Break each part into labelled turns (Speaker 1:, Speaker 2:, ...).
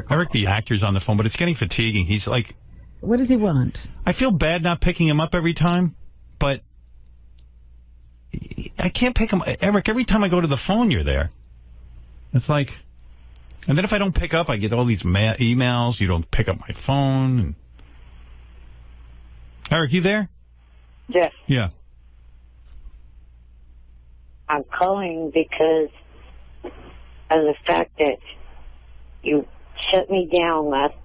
Speaker 1: recall.
Speaker 2: Eric, the actor's on the phone, but it's getting fatiguing. He's like...
Speaker 1: What does he want?
Speaker 2: I feel bad not picking him up every time, but I can't pick him. Eric, every time I go to the phone, you're there. It's like... And then if I don't pick up, I get all these emails. You don't pick up my phone. And... Eric, you there?
Speaker 3: Yes.
Speaker 2: Yeah.
Speaker 3: I'm calling because of the fact that you shut me down last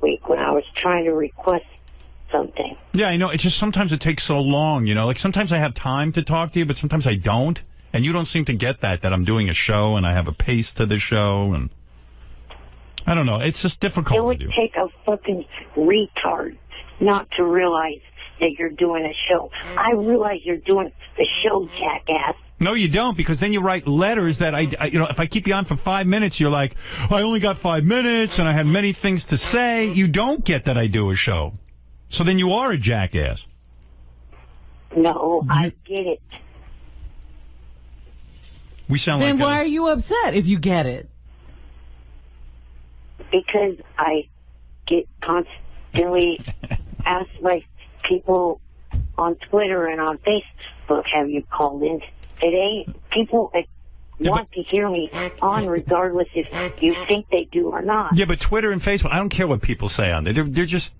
Speaker 3: week when I was trying to request something.
Speaker 2: Yeah, I know. It's just sometimes it takes so long, you know. Like sometimes I have time to talk to you, but sometimes I don't. And you don't seem to get that I'm doing a show and I have a pace to the show. And I don't know. It's just difficult
Speaker 3: to do. It would take a fucking retard not to realize that you're doing a show. I realize you're doing a show, jackass.
Speaker 2: No, you don't, because then you write letters that if I keep you on for 5 minutes, you're like, I only got 5 minutes and I had many things to say. You don't get that I do a show. So then you are a jackass.
Speaker 3: No, I get it.
Speaker 2: We sound
Speaker 1: then
Speaker 2: like...
Speaker 1: why are you upset if you get it?
Speaker 3: Because I get constantly asked by people on Twitter and on Facebook, have you called in today? People want to hear me on regardless if you think they do or not.
Speaker 2: Yeah, but Twitter and Facebook, I don't care what people say on there. They're just...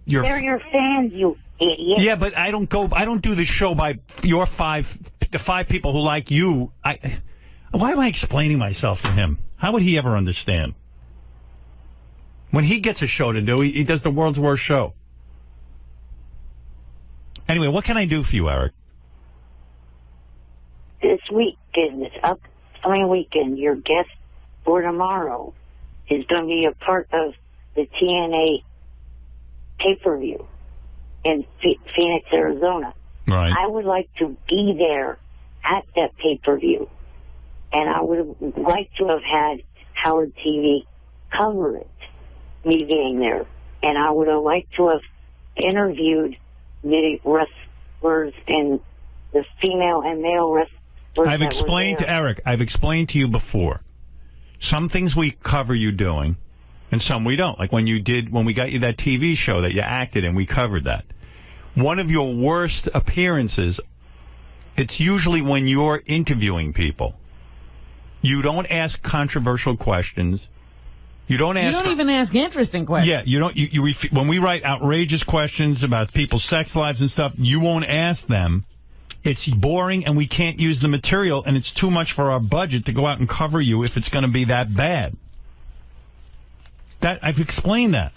Speaker 3: They're your fans, you idiot.
Speaker 2: Yeah, but I don't do the show by the 5 people who like you. Why am I explaining myself to him? How would he ever understand? When he gets a show to do, he does the world's worst show. Anyway, what can I do for you, Eric?
Speaker 3: This weekend, this upcoming weekend, your guest for tomorrow is going to be a part of the TNA pay-per-view in Phoenix, Arizona.
Speaker 2: Right.
Speaker 3: I would like to be there at that pay-per-view, and I would like to have had Howard TV cover it, me being there. And I would have liked to have interviewed the wrestlers and the female and male wrestlers.
Speaker 2: I've explained to Eric, I've explained to you before. Some things we cover you doing, and some we don't. Like when we got you that TV show that you acted in, we covered that. One of your worst appearances, it's usually when you're interviewing people. You don't ask controversial questions. You don't even
Speaker 1: ask interesting questions.
Speaker 2: Yeah, you don't. When we write outrageous questions about people's sex lives and stuff, you won't ask them. It's boring, and we can't use the material, and it's too much for our budget to go out and cover you if it's going to be that bad. I've explained that.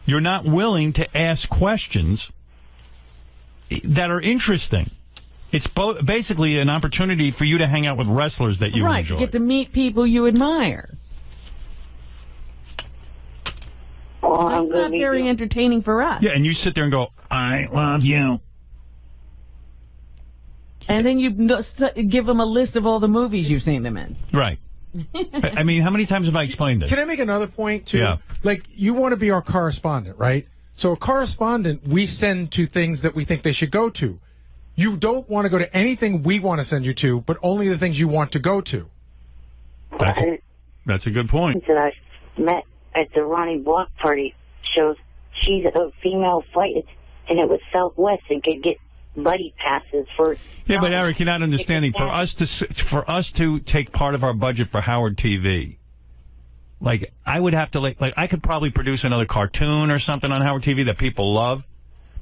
Speaker 2: You're not willing to ask questions that are interesting. It's basically an opportunity for you to hang out with wrestlers that you enjoy.
Speaker 1: Right, to get to meet people you admire.
Speaker 3: Well,
Speaker 1: that's not very entertaining for us.
Speaker 2: Yeah, and you sit there and go, I love you.
Speaker 1: And then you give them a list of all the movies you've seen them in.
Speaker 2: Right. I mean, how many times have I explained this?
Speaker 4: Can I make another point, too?
Speaker 2: Yeah.
Speaker 4: Like, you want to be our correspondent, right? So a correspondent, we send to things that we think they should go to. You don't want to go to anything we want to send you to, but only the things you want to go to.
Speaker 2: That's a good point.
Speaker 3: That I met at the Ronnie Block party shows, she's a female flight, and it was Southwest and could get buddy passes for...
Speaker 2: Yeah, but Eric, you're not understanding. For us to take part of our budget for Howard TV, like I would have to like I could probably produce another cartoon or something on Howard TV that people love,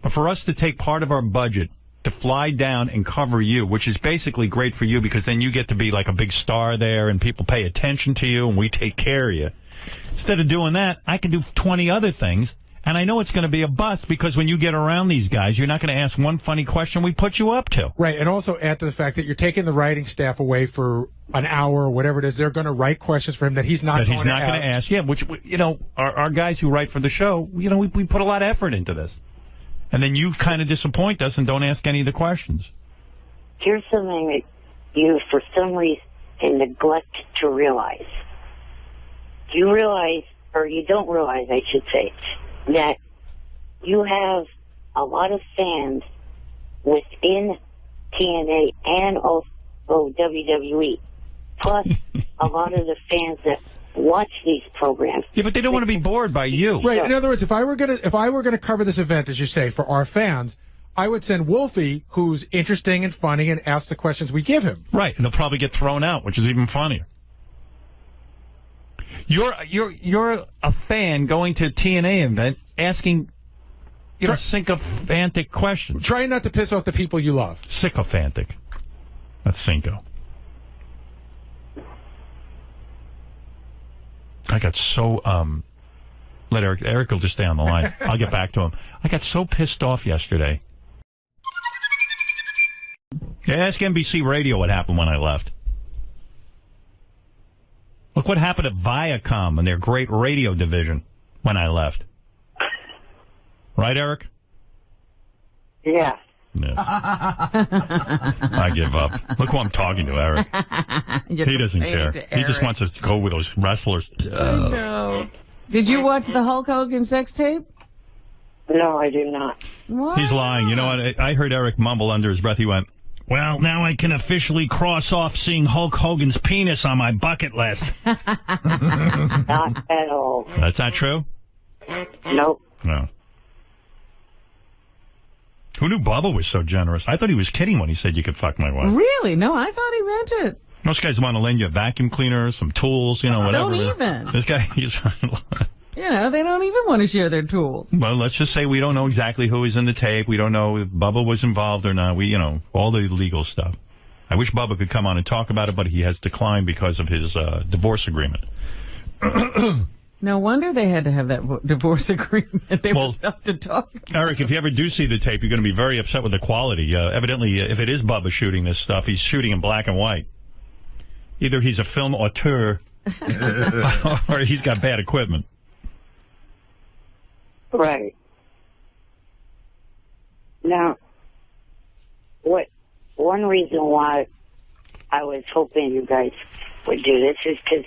Speaker 2: but for us to take part of our budget to fly down and cover you, which is basically great for you because then you get to be like a big star there and people pay attention to you and we take care of you. Instead of doing that, I can do 20 other things. And I know it's going to be a bust because when you get around these guys, you're not going to ask one funny question we put you up to.
Speaker 4: Right, and also add to the fact that you're taking the writing staff away for an hour or whatever it is. They're going to write questions for him that he's not going to
Speaker 2: ask. Yeah, which, our guys who write for the show, we put a lot of effort into this. And then you kind of disappoint us and don't ask any of the questions.
Speaker 3: Here's something that you, for some reason, neglect to realize. You realize, or you don't realize, I should say, that you have a lot of fans within TNA and also WWE, plus a lot of the fans that watch these programs.
Speaker 2: Yeah, but they don't want to be bored by you.
Speaker 4: Right. In other words, if I were gonna cover this event, as you say, for our fans, I would send Wolfie, who's interesting and funny, and ask the questions we give him.
Speaker 2: Right, and he'll probably get thrown out, which is even funnier. You're a fan going to a TNA event asking, sycophantic questions.
Speaker 4: Try not to piss off the people you love.
Speaker 2: Sycophantic. That's Cinco. I got so let Eric will just stay on the line. I'll get back to him. I got so pissed off yesterday. Yeah, ask NBC Radio what happened when I left. Look what happened at Viacom and their great radio division when I left. Right, Eric?
Speaker 3: Yeah.
Speaker 2: Yes. I give up. Look who I'm talking to, Eric. He doesn't care. He just wants to go with those wrestlers.
Speaker 1: No. Did you watch the Hulk Hogan sex tape?
Speaker 3: No, I do not.
Speaker 1: What?
Speaker 2: He's lying. You know what? I heard Eric mumble under his breath. He went, well, now I can officially cross off seeing Hulk Hogan's penis on my bucket list.
Speaker 3: Not at all.
Speaker 2: That's not true?
Speaker 3: Nope.
Speaker 2: No. Who knew Bubba was so generous? I thought he was kidding when he said you could fuck my wife.
Speaker 1: Really? No, I thought he meant it.
Speaker 2: Most guys want to lend you a vacuum cleaner, some tools, whatever.
Speaker 1: Don't even.
Speaker 2: This guy, he's...
Speaker 1: They don't even want to share their tools.
Speaker 2: Well, let's just say we don't know exactly who was in the tape. We don't know if Bubba was involved or not. All the legal stuff. I wish Bubba could come on and talk about it, but he has declined because of his divorce agreement.
Speaker 1: No wonder they had to have that divorce agreement. There was stuff to talk about.
Speaker 2: Eric, if you ever do see the tape, you're going to be very upset with the quality. Evidently, if it is Bubba shooting this stuff, he's shooting in black and white. Either he's a film auteur or he's got bad equipment.
Speaker 3: Right. Now, one reason why I was hoping you guys would do this is because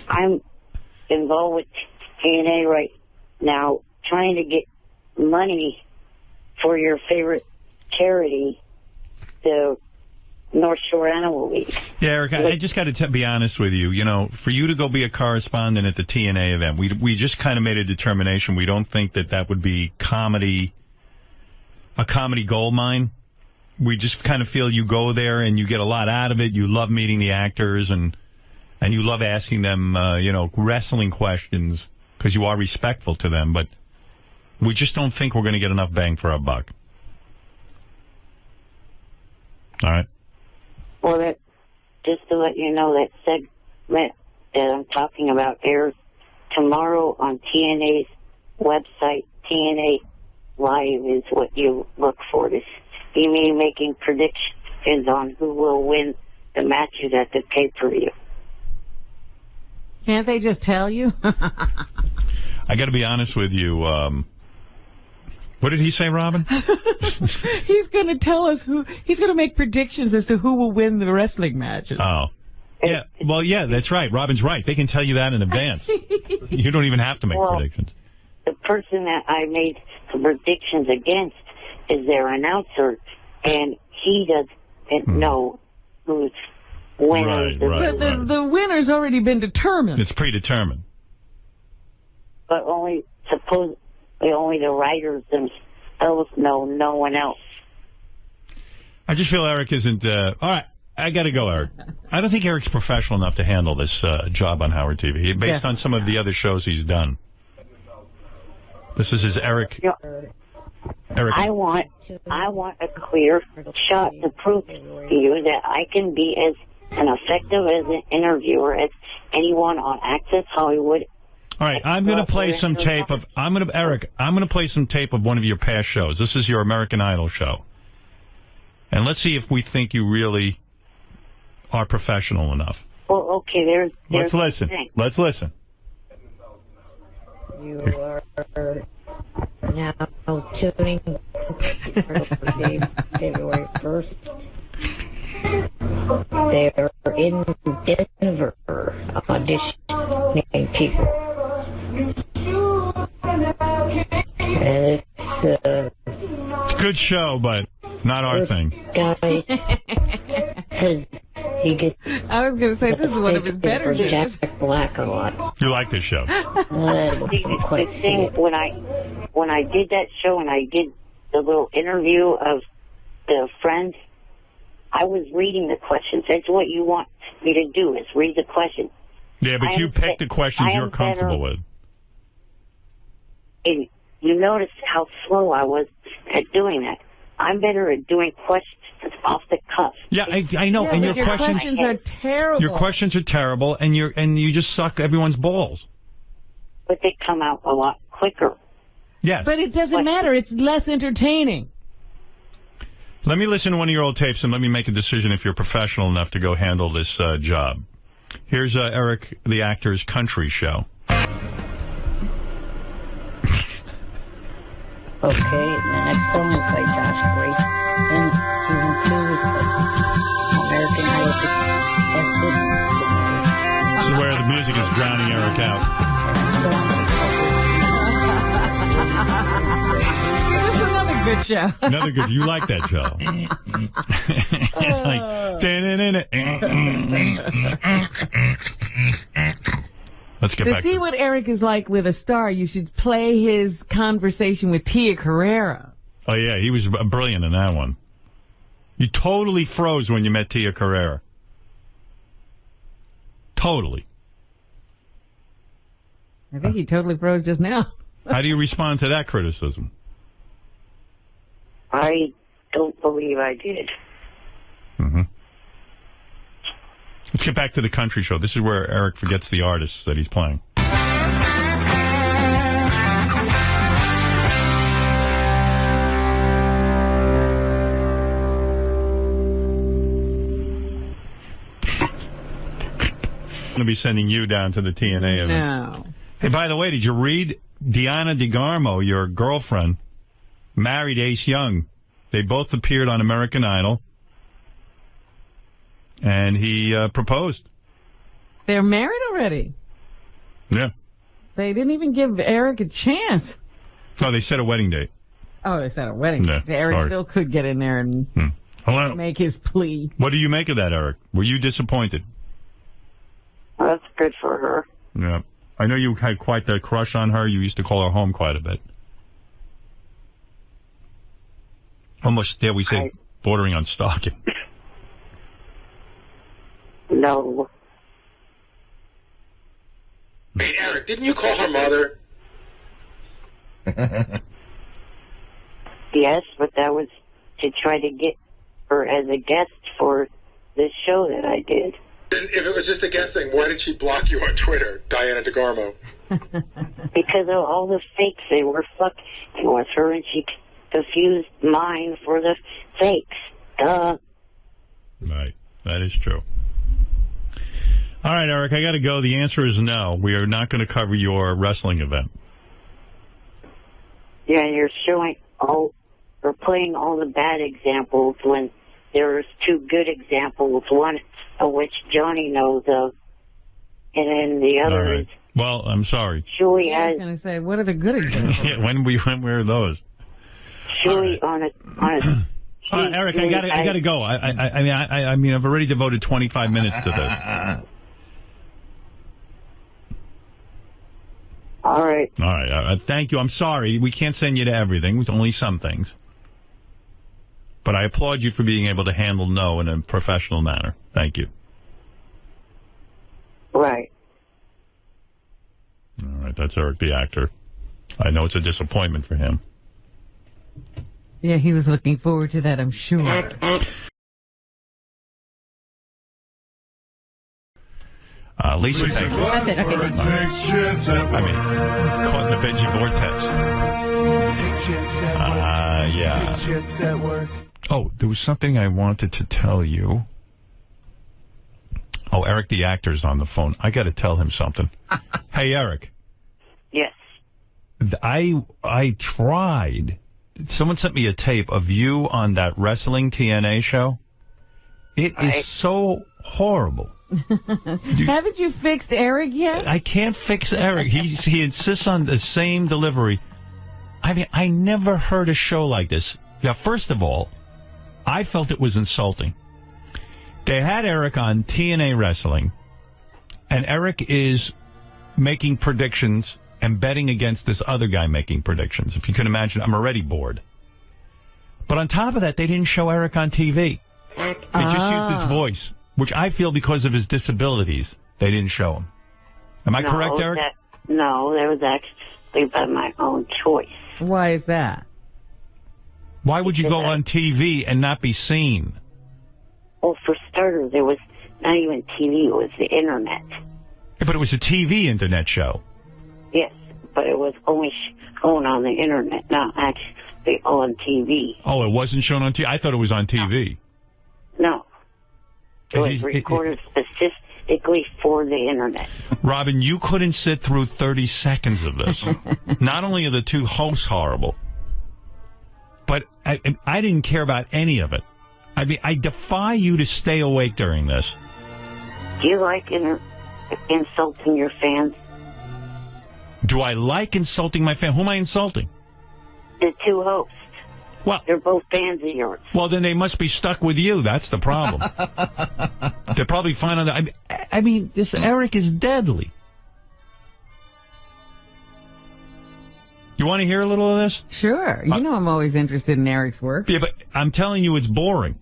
Speaker 3: I'm involved with TNA right now, trying to get money for your favorite charity, the North Shore Animal League.
Speaker 2: Yeah, Eric, I just got to be honest with you. For you to go be a correspondent at the TNA event, we just kind of made a determination. We don't think that would be a comedy gold mine. We just kind of feel you go there and you get a lot out of it. You love meeting the actors and you love asking them, wrestling questions because you are respectful to them. But we just don't think we're going to get enough bang for our buck. All right.
Speaker 3: Well, just to let you know, that segment that I'm talking about airs tomorrow on TNA's website. TNA Live is what you look for to see me making predictions on who will win the matches at the pay-per-view.
Speaker 1: Can't they just tell you?
Speaker 2: I got to be honest with you. What did he say, Robin?
Speaker 1: He's going to tell us he's going to make predictions as to who will win the wrestling matches.
Speaker 2: Oh. Yeah. Well, yeah, that's right. Robin's right. They can tell you that in advance. You don't even have to make predictions.
Speaker 3: The person that I made the predictions against is their announcer, and he doesn't know who's winning.
Speaker 2: Right.
Speaker 1: But the winner's already been determined.
Speaker 2: It's predetermined.
Speaker 3: But only the writers themselves know, no one else.
Speaker 2: I just feel Eric isn't... all right, I got to go, Eric. I don't think Eric's professional enough to handle this job on Howard TV, based on some of the other shows he's done. This is his Eric... Eric.
Speaker 3: I want a clear shot to prove to you that I can be as an effective as an interviewer as anyone on Access Hollywood.
Speaker 2: All right, I'm going to play some tape of... Eric, I'm going to play some tape of one of your past shows. This is your American Idol show. And let's see if we think you really are professional enough.
Speaker 3: Well, okay, there's
Speaker 2: Let's listen. Let's listen.
Speaker 5: You are now tuning Thursday, February 1st. They're in Denver auditioning people. And it's
Speaker 2: a good show, but not our thing.
Speaker 5: Guy says He gets
Speaker 1: I was going to say, this is one of his better shows.
Speaker 5: Jack Black a lot.
Speaker 2: You like this show?
Speaker 3: The thing, when I did that show and I did the little interview of the friends, I was reading the questions. That's what you want me to do, is read the question.
Speaker 2: Yeah, but you pick the questions you're comfortable with.
Speaker 3: And you noticed how slow I was at doing that. I'm better at doing questions off the cuff.
Speaker 2: Yeah, I know.
Speaker 1: Yeah,
Speaker 2: and
Speaker 1: your questions are terrible.
Speaker 2: Your questions are terrible, and you just suck everyone's balls.
Speaker 3: But they come out a lot quicker.
Speaker 2: Yes.
Speaker 1: But it doesn't matter. It's less entertaining.
Speaker 2: Let me listen to one of your old tapes and let me make a decision if you're professional enough to go handle this job. Here's Eric, the actor's country show.
Speaker 5: Okay, the next song is by Josh Grace. In season 2 is by American Idol contestant.
Speaker 2: This is where the music is drowning Eric out.
Speaker 1: This is another good show.
Speaker 2: Another good. You like that show? It's like. Let's get back
Speaker 1: to see what Eric is like with a star, you should play his conversation with Tia Carrera.
Speaker 2: Oh, yeah, he was brilliant in that one. You totally froze when you met Tia Carrera. Totally.
Speaker 1: I think he totally froze just now.
Speaker 2: How do you respond to that criticism?
Speaker 3: I don't believe I did.
Speaker 2: Mm-hmm. Let's get back to the country show. This is where Eric forgets the artists that he's playing. I'm going to be sending you down to the TNA event.
Speaker 1: No.
Speaker 2: Hey, by the way, did you read Deanna DeGarmo, your girlfriend, married Ace Young? They both appeared on American Idol. And he proposed.
Speaker 1: They're married already.
Speaker 2: Yeah.
Speaker 1: They didn't even give Eric a chance.
Speaker 2: No, they set a wedding date.
Speaker 1: Oh, they said a wedding.
Speaker 2: Yeah,
Speaker 1: Eric
Speaker 2: sorry.
Speaker 1: still could get in there and make his plea.
Speaker 2: What do you make of that, Eric? Were you disappointed?
Speaker 3: Well, that's good for her.
Speaker 2: Yeah. I know you had quite the crush on her. You used to call her home quite a bit. Almost, dare we say, bordering on stalking.
Speaker 3: No.
Speaker 6: Hey, Eric, didn't you call her mother?
Speaker 3: Yes, but that was to try to get her as a guest for this show that I did.
Speaker 6: And if it was just a guest thing, why did she block you on Twitter, Diana DeGarmo?
Speaker 3: Because of all the fakes, they were fucking with her, and she confused mine for the fakes. Duh.
Speaker 2: Right. That is true. All right, Eric, I got to go. The answer is no. We are not going to cover your wrestling event.
Speaker 3: Yeah, you're showing or playing all the bad examples when there's two good examples, one of which Johnny knows of, and then the other is...
Speaker 2: Well, I'm sorry.
Speaker 3: Shuey
Speaker 1: I was going to say, what are the good examples?
Speaker 2: Yeah, when were those?
Speaker 3: Shuey on a
Speaker 2: Eric, I got to go. I mean, I've already devoted 25 minutes to this.
Speaker 3: All right.
Speaker 2: All right. Thank you. I'm sorry. We can't send you to everything. With only some things. But I applaud you for being able to handle no in a professional manner. Thank you.
Speaker 3: Right.
Speaker 2: All right. That's Eric, the actor. I know it's a disappointment for him.
Speaker 1: Yeah, he was looking forward to that, I'm sure.
Speaker 2: Lisa, thank you.
Speaker 1: That's it. Okay, thank you.
Speaker 2: I mean, caught in the Benji vortex. Yeah. Oh, there was something I wanted to tell you. Oh, Eric, the actor's on the phone. I got to tell him something. Hey, Eric.
Speaker 3: Yes.
Speaker 2: I tried. Someone sent me a tape of you on that wrestling TNA show. It is so horrible.
Speaker 1: Haven't you fixed Eric yet?
Speaker 2: I can't fix Eric. He insists on the same delivery. I mean, I never heard a show like this. Yeah, first of all, I felt it was insulting. They had Eric on TNA Wrestling, and Eric is making predictions and betting against this other guy making predictions. If you can imagine, I'm already bored. But on top of that, they didn't show Eric on TV. They just used his voice, which I feel because of his disabilities, they didn't show him. Am I correct, Eric?
Speaker 3: No, that was actually by my own choice.
Speaker 1: Why is that?
Speaker 2: Why would you go on TV and not be seen?
Speaker 3: Well, for starters, there was not even TV, it was the internet.
Speaker 2: Yeah, but it was a TV internet show.
Speaker 3: Yes, but it was only shown on the internet, not actually on TV.
Speaker 2: Oh, it wasn't shown on TV? I thought it was on TV.
Speaker 3: No. It was recorded specifically for the internet.
Speaker 2: Robin, you couldn't sit through 30 seconds of this. Not only are the two hosts horrible, but I didn't care about any of it. I mean, I defy you to stay awake during this.
Speaker 3: Do you like insulting your fans?
Speaker 2: Do I like insulting my fan? Who am I insulting?
Speaker 3: The two hosts.
Speaker 2: Well,
Speaker 3: they're both fans of yours.
Speaker 2: Well, then they must be stuck with you. That's the problem. They're probably fine on that. I mean, this Eric is deadly. You want to hear a little of this?
Speaker 1: Sure. You know I'm always interested in Eric's work.
Speaker 2: Yeah, but I'm telling you it's boring.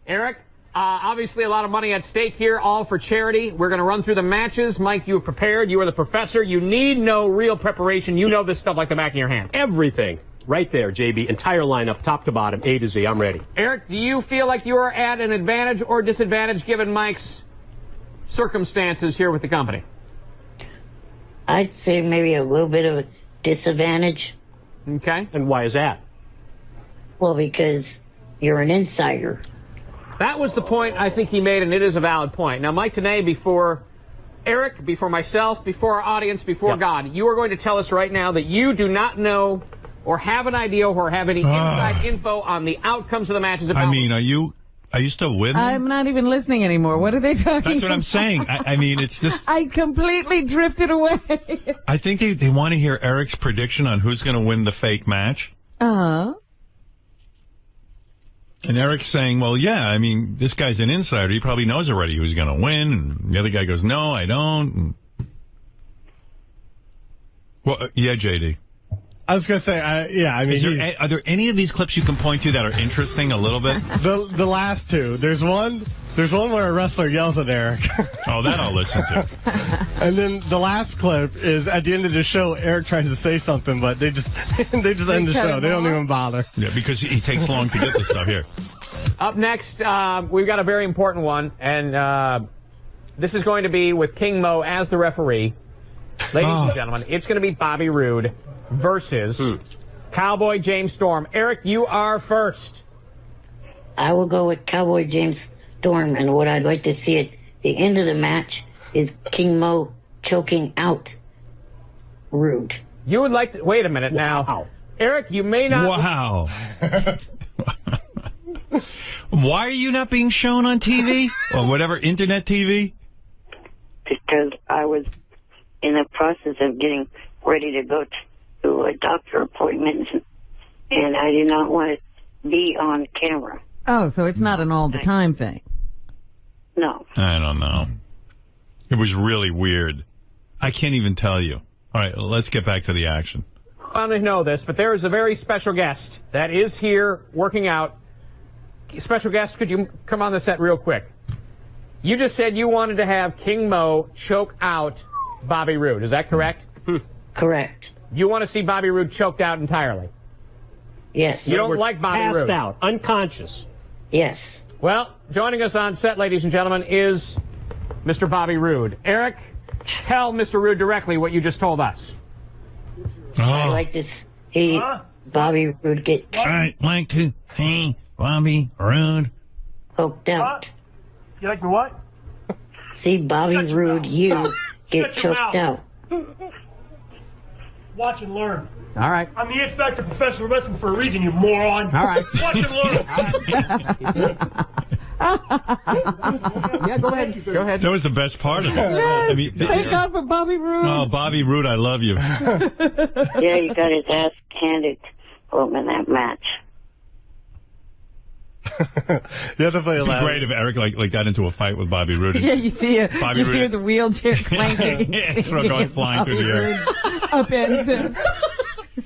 Speaker 7: Eric, obviously a lot of money at stake here, all for charity. We're going to run through the matches. Mike, you were prepared. You are the professor. You need no real preparation. You know this stuff like the back of your hand.
Speaker 8: Everything. Right there, JB. Entire lineup, top to bottom, A to Z. I'm ready.
Speaker 7: Eric, do you feel like you are at an advantage or disadvantage given Mike's circumstances here with the company?
Speaker 5: I'd say maybe a little bit of a disadvantage.
Speaker 7: Okay.
Speaker 8: And why is that?
Speaker 5: Well, because you're an insider.
Speaker 7: That was the point I think he made, and it is a valid point. Now, Mike, today, before Eric, before myself, before our audience, before God, you are going to tell us right now that you do not know or have an idea or have any inside info on the outcomes of the matches.
Speaker 2: I mean, are you still with me?
Speaker 1: I'm not even listening anymore. What are they talking about?
Speaker 2: That's what I'm saying. I mean, it's just...
Speaker 1: I completely drifted away.
Speaker 2: I think they want to hear Eric's prediction on who's going to win the fake match.
Speaker 1: Uh-huh.
Speaker 2: And Eric's saying, well, yeah, I mean, this guy's an insider. He probably knows already who's going to win. And the other guy goes, no, I don't. And... Well, yeah, JD.
Speaker 9: I was going to say, yeah, I mean...
Speaker 2: Are there any of these clips you can point to that are interesting a little bit?
Speaker 9: The last two. There's one where a wrestler yells at Eric.
Speaker 2: Oh, that I'll listen to.
Speaker 9: And then the last clip is at the end of the show, Eric tries to say something, but they just end the show. They don't even bother.
Speaker 2: Yeah, because he takes long to get the stuff here.
Speaker 7: Up next, we've got a very important one, and this is going to be with King Mo as the referee. Ladies and gentlemen, it's going to be Bobby Roode versus Cowboy James Storm. Eric, you are first.
Speaker 5: I will go with Cowboy James Storm, and what I'd like to see at the end of the match is King Mo choking out Roode.
Speaker 7: You would like to... Wait a minute now.
Speaker 8: Wow.
Speaker 7: Eric, you may not...
Speaker 2: Wow. Why are you not being shown on TV? Or whatever, internet TV?
Speaker 3: Because I was in the process of getting ready to go to a doctor appointment, and I did not want to be on camera.
Speaker 1: Oh, so it's not an all-the-time thing.
Speaker 3: No.
Speaker 2: I don't know. It was really weird. I can't even tell you. All right, let's get back to the action.
Speaker 7: I don't know this, but there is a very special guest that is here working out. Special guest, could you come on the set real quick? You just said you wanted to have King Mo choke out Bobby Roode. Is that correct?
Speaker 5: Correct.
Speaker 7: You want to see Bobby Roode choked out entirely?
Speaker 5: Yes.
Speaker 7: You don't like Bobby Roode?
Speaker 8: Passed out, unconscious.
Speaker 5: Yes.
Speaker 7: Well, joining us on set, ladies and gentlemen, is Mr. Bobby Roode. Eric, tell Mr. Roode directly what you just told us.
Speaker 5: I'd like to see Bobby Roode get
Speaker 2: I'd like to see Bobby Roode
Speaker 5: choked out.
Speaker 10: You like me what?
Speaker 5: See Bobby Roode, get choked out.
Speaker 10: Watch and learn.
Speaker 7: All right.
Speaker 10: I'm the It Factor professional wrestling for a reason, you moron.
Speaker 7: All right.
Speaker 10: Watch and learn.
Speaker 7: Yeah, go ahead. Go ahead.
Speaker 2: That was the best part of it.
Speaker 1: Yes,
Speaker 2: I mean,
Speaker 1: thank God for Bobby Roode.
Speaker 2: Oh, Bobby Roode, I love you.
Speaker 3: Yeah, you got his ass handed to him in that match.
Speaker 9: You have to play
Speaker 2: It'd be
Speaker 9: loud.
Speaker 2: great if Eric like got into a fight with Bobby Roode.
Speaker 1: Yeah, you see
Speaker 2: Bobby
Speaker 1: you
Speaker 2: Roode.
Speaker 1: hear the wheelchair clanking.
Speaker 2: Yeah, throw going flying through the air.
Speaker 1: Upends him.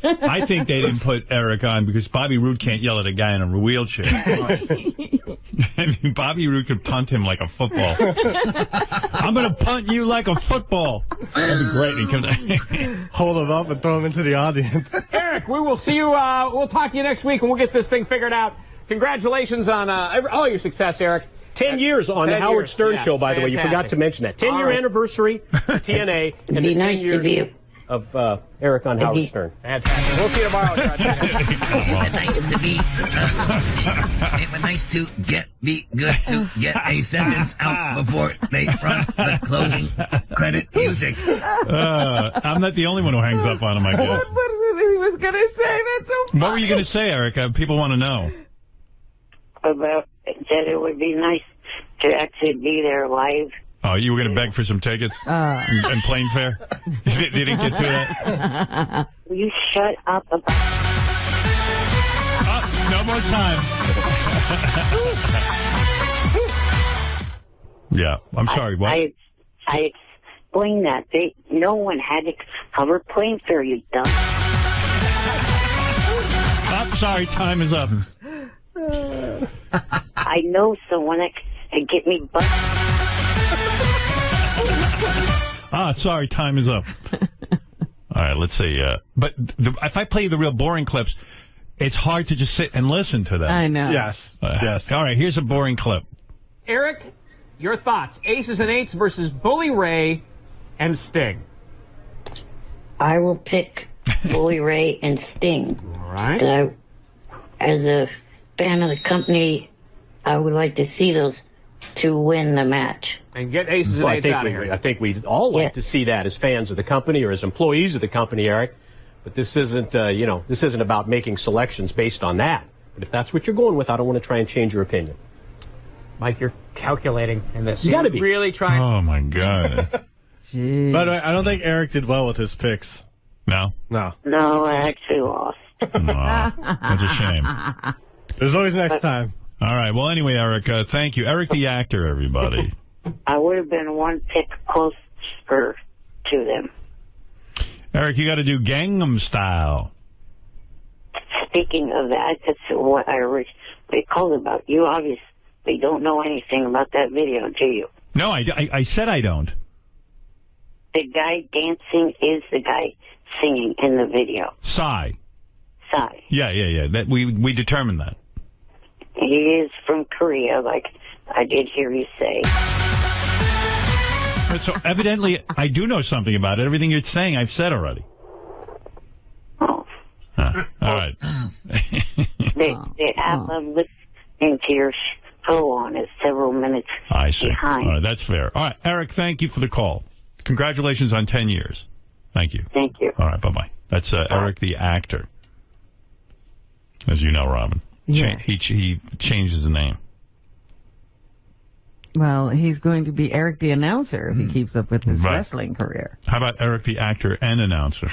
Speaker 2: I think they didn't put Eric on because Bobby Roode can't yell at a guy in a wheelchair. I mean, Bobby Roode could punt him like a football. I'm going to punt you like a football. That'd be great. He comes,
Speaker 9: Hold him up and throw him into the audience.
Speaker 7: Eric, we will see you. We'll talk to you next week, and we'll get this thing figured out. Congratulations on all your success, Eric.
Speaker 8: 10 years on the Howard Stern show, by the way. You forgot to mention that. 10-year anniversary for TNA.
Speaker 5: It'd be nice to be
Speaker 8: of Eric on Howard Stern.
Speaker 7: Fantastic. We'll see you tomorrow.
Speaker 11: Nice to be. It was nice to be good to get a sentence out before they run the closing credit music.
Speaker 2: I'm not the only one who hangs up on him, I guess.
Speaker 1: What is it he was going to say? That's so funny.
Speaker 2: What were you going to say, Eric? People want to know.
Speaker 3: About that it would be nice to actually be there live.
Speaker 2: Oh, you were going to beg for some tickets and plane fare? You didn't get to that?
Speaker 3: Will you shut up about...
Speaker 2: No more time. Yeah, I'm sorry. What?
Speaker 3: I explained that. No one had to cover plane fare, you dumb.
Speaker 2: I'm sorry, time is up.
Speaker 3: I know someone that can get me butt.
Speaker 2: Sorry, time is up. All right, let's see. But if I play you the real boring clips, it's hard to just sit and listen to them.
Speaker 1: I know.
Speaker 9: Yes. Yes.
Speaker 2: All right, here's a boring clip.
Speaker 7: Eric, your thoughts. Aces and Eights versus Bully Ray and Sting.
Speaker 5: I will pick Bully Ray and Sting.
Speaker 7: All right.
Speaker 5: As a fan of the company, I would like to see those two win the match.
Speaker 7: And get Aces and Eights out of here.
Speaker 8: I think we'd all like to see that as fans of the company or as employees of the company, Eric. But this isn't, this isn't about making selections based on that. But if that's what you're going with, I don't want to try and change your opinion.
Speaker 7: Mike, you're calculating in this.
Speaker 8: You got to be.
Speaker 7: Really trying.
Speaker 2: Oh, my God.
Speaker 9: By the way, I don't think Eric did well with his picks.
Speaker 2: No?
Speaker 9: No.
Speaker 3: No, I actually lost.
Speaker 2: That's a shame.
Speaker 9: There's always next time.
Speaker 2: All right. Well, anyway, Eric, thank you. Eric the actor, everybody.
Speaker 3: I would have been one pick closer to them.
Speaker 2: Eric, you got to do Gangnam Style.
Speaker 3: Speaking of that, that's what I originally called about. You obviously don't know anything about that video, do you?
Speaker 2: No, I said I don't.
Speaker 3: The guy dancing is the guy singing in the video.
Speaker 2: Psy.
Speaker 3: Psy.
Speaker 2: Yeah. That we determined that.
Speaker 3: He is from Korea, like I did hear you say.
Speaker 2: So evidently, I do know something about it. Everything you're saying, I've said already.
Speaker 3: Oh.
Speaker 2: All right.
Speaker 3: The app I'm listening to your show on is several minutes
Speaker 2: I see.
Speaker 3: behind.
Speaker 2: All right, that's fair. All right, Eric, thank you for the call. Congratulations on 10 years. Thank you.
Speaker 3: Thank you.
Speaker 2: All right, bye-bye. That's Eric the actor. As you know, Robin.
Speaker 1: Yeah.
Speaker 2: He changed his name.
Speaker 1: Well, he's going to be Eric the announcer if he keeps up with his wrestling career.
Speaker 2: How about Eric the actor and announcer?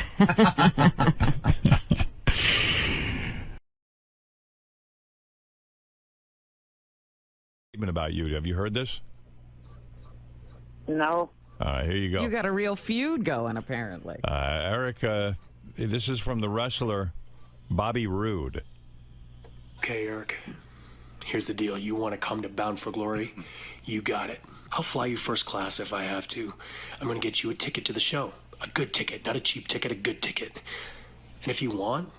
Speaker 2: Statement about you. Have you heard this?
Speaker 3: No.
Speaker 2: All right, here you go.
Speaker 1: You got a real feud going, apparently.
Speaker 2: Eric, this is from the wrestler Bobby Roode.
Speaker 12: Okay, Eric. Here's the deal. You want to come to Bound for Glory? You got it. I'll fly you first class if I have to. I'm going to get you a ticket to the show. A good ticket, not a cheap ticket, a good ticket. And if you want,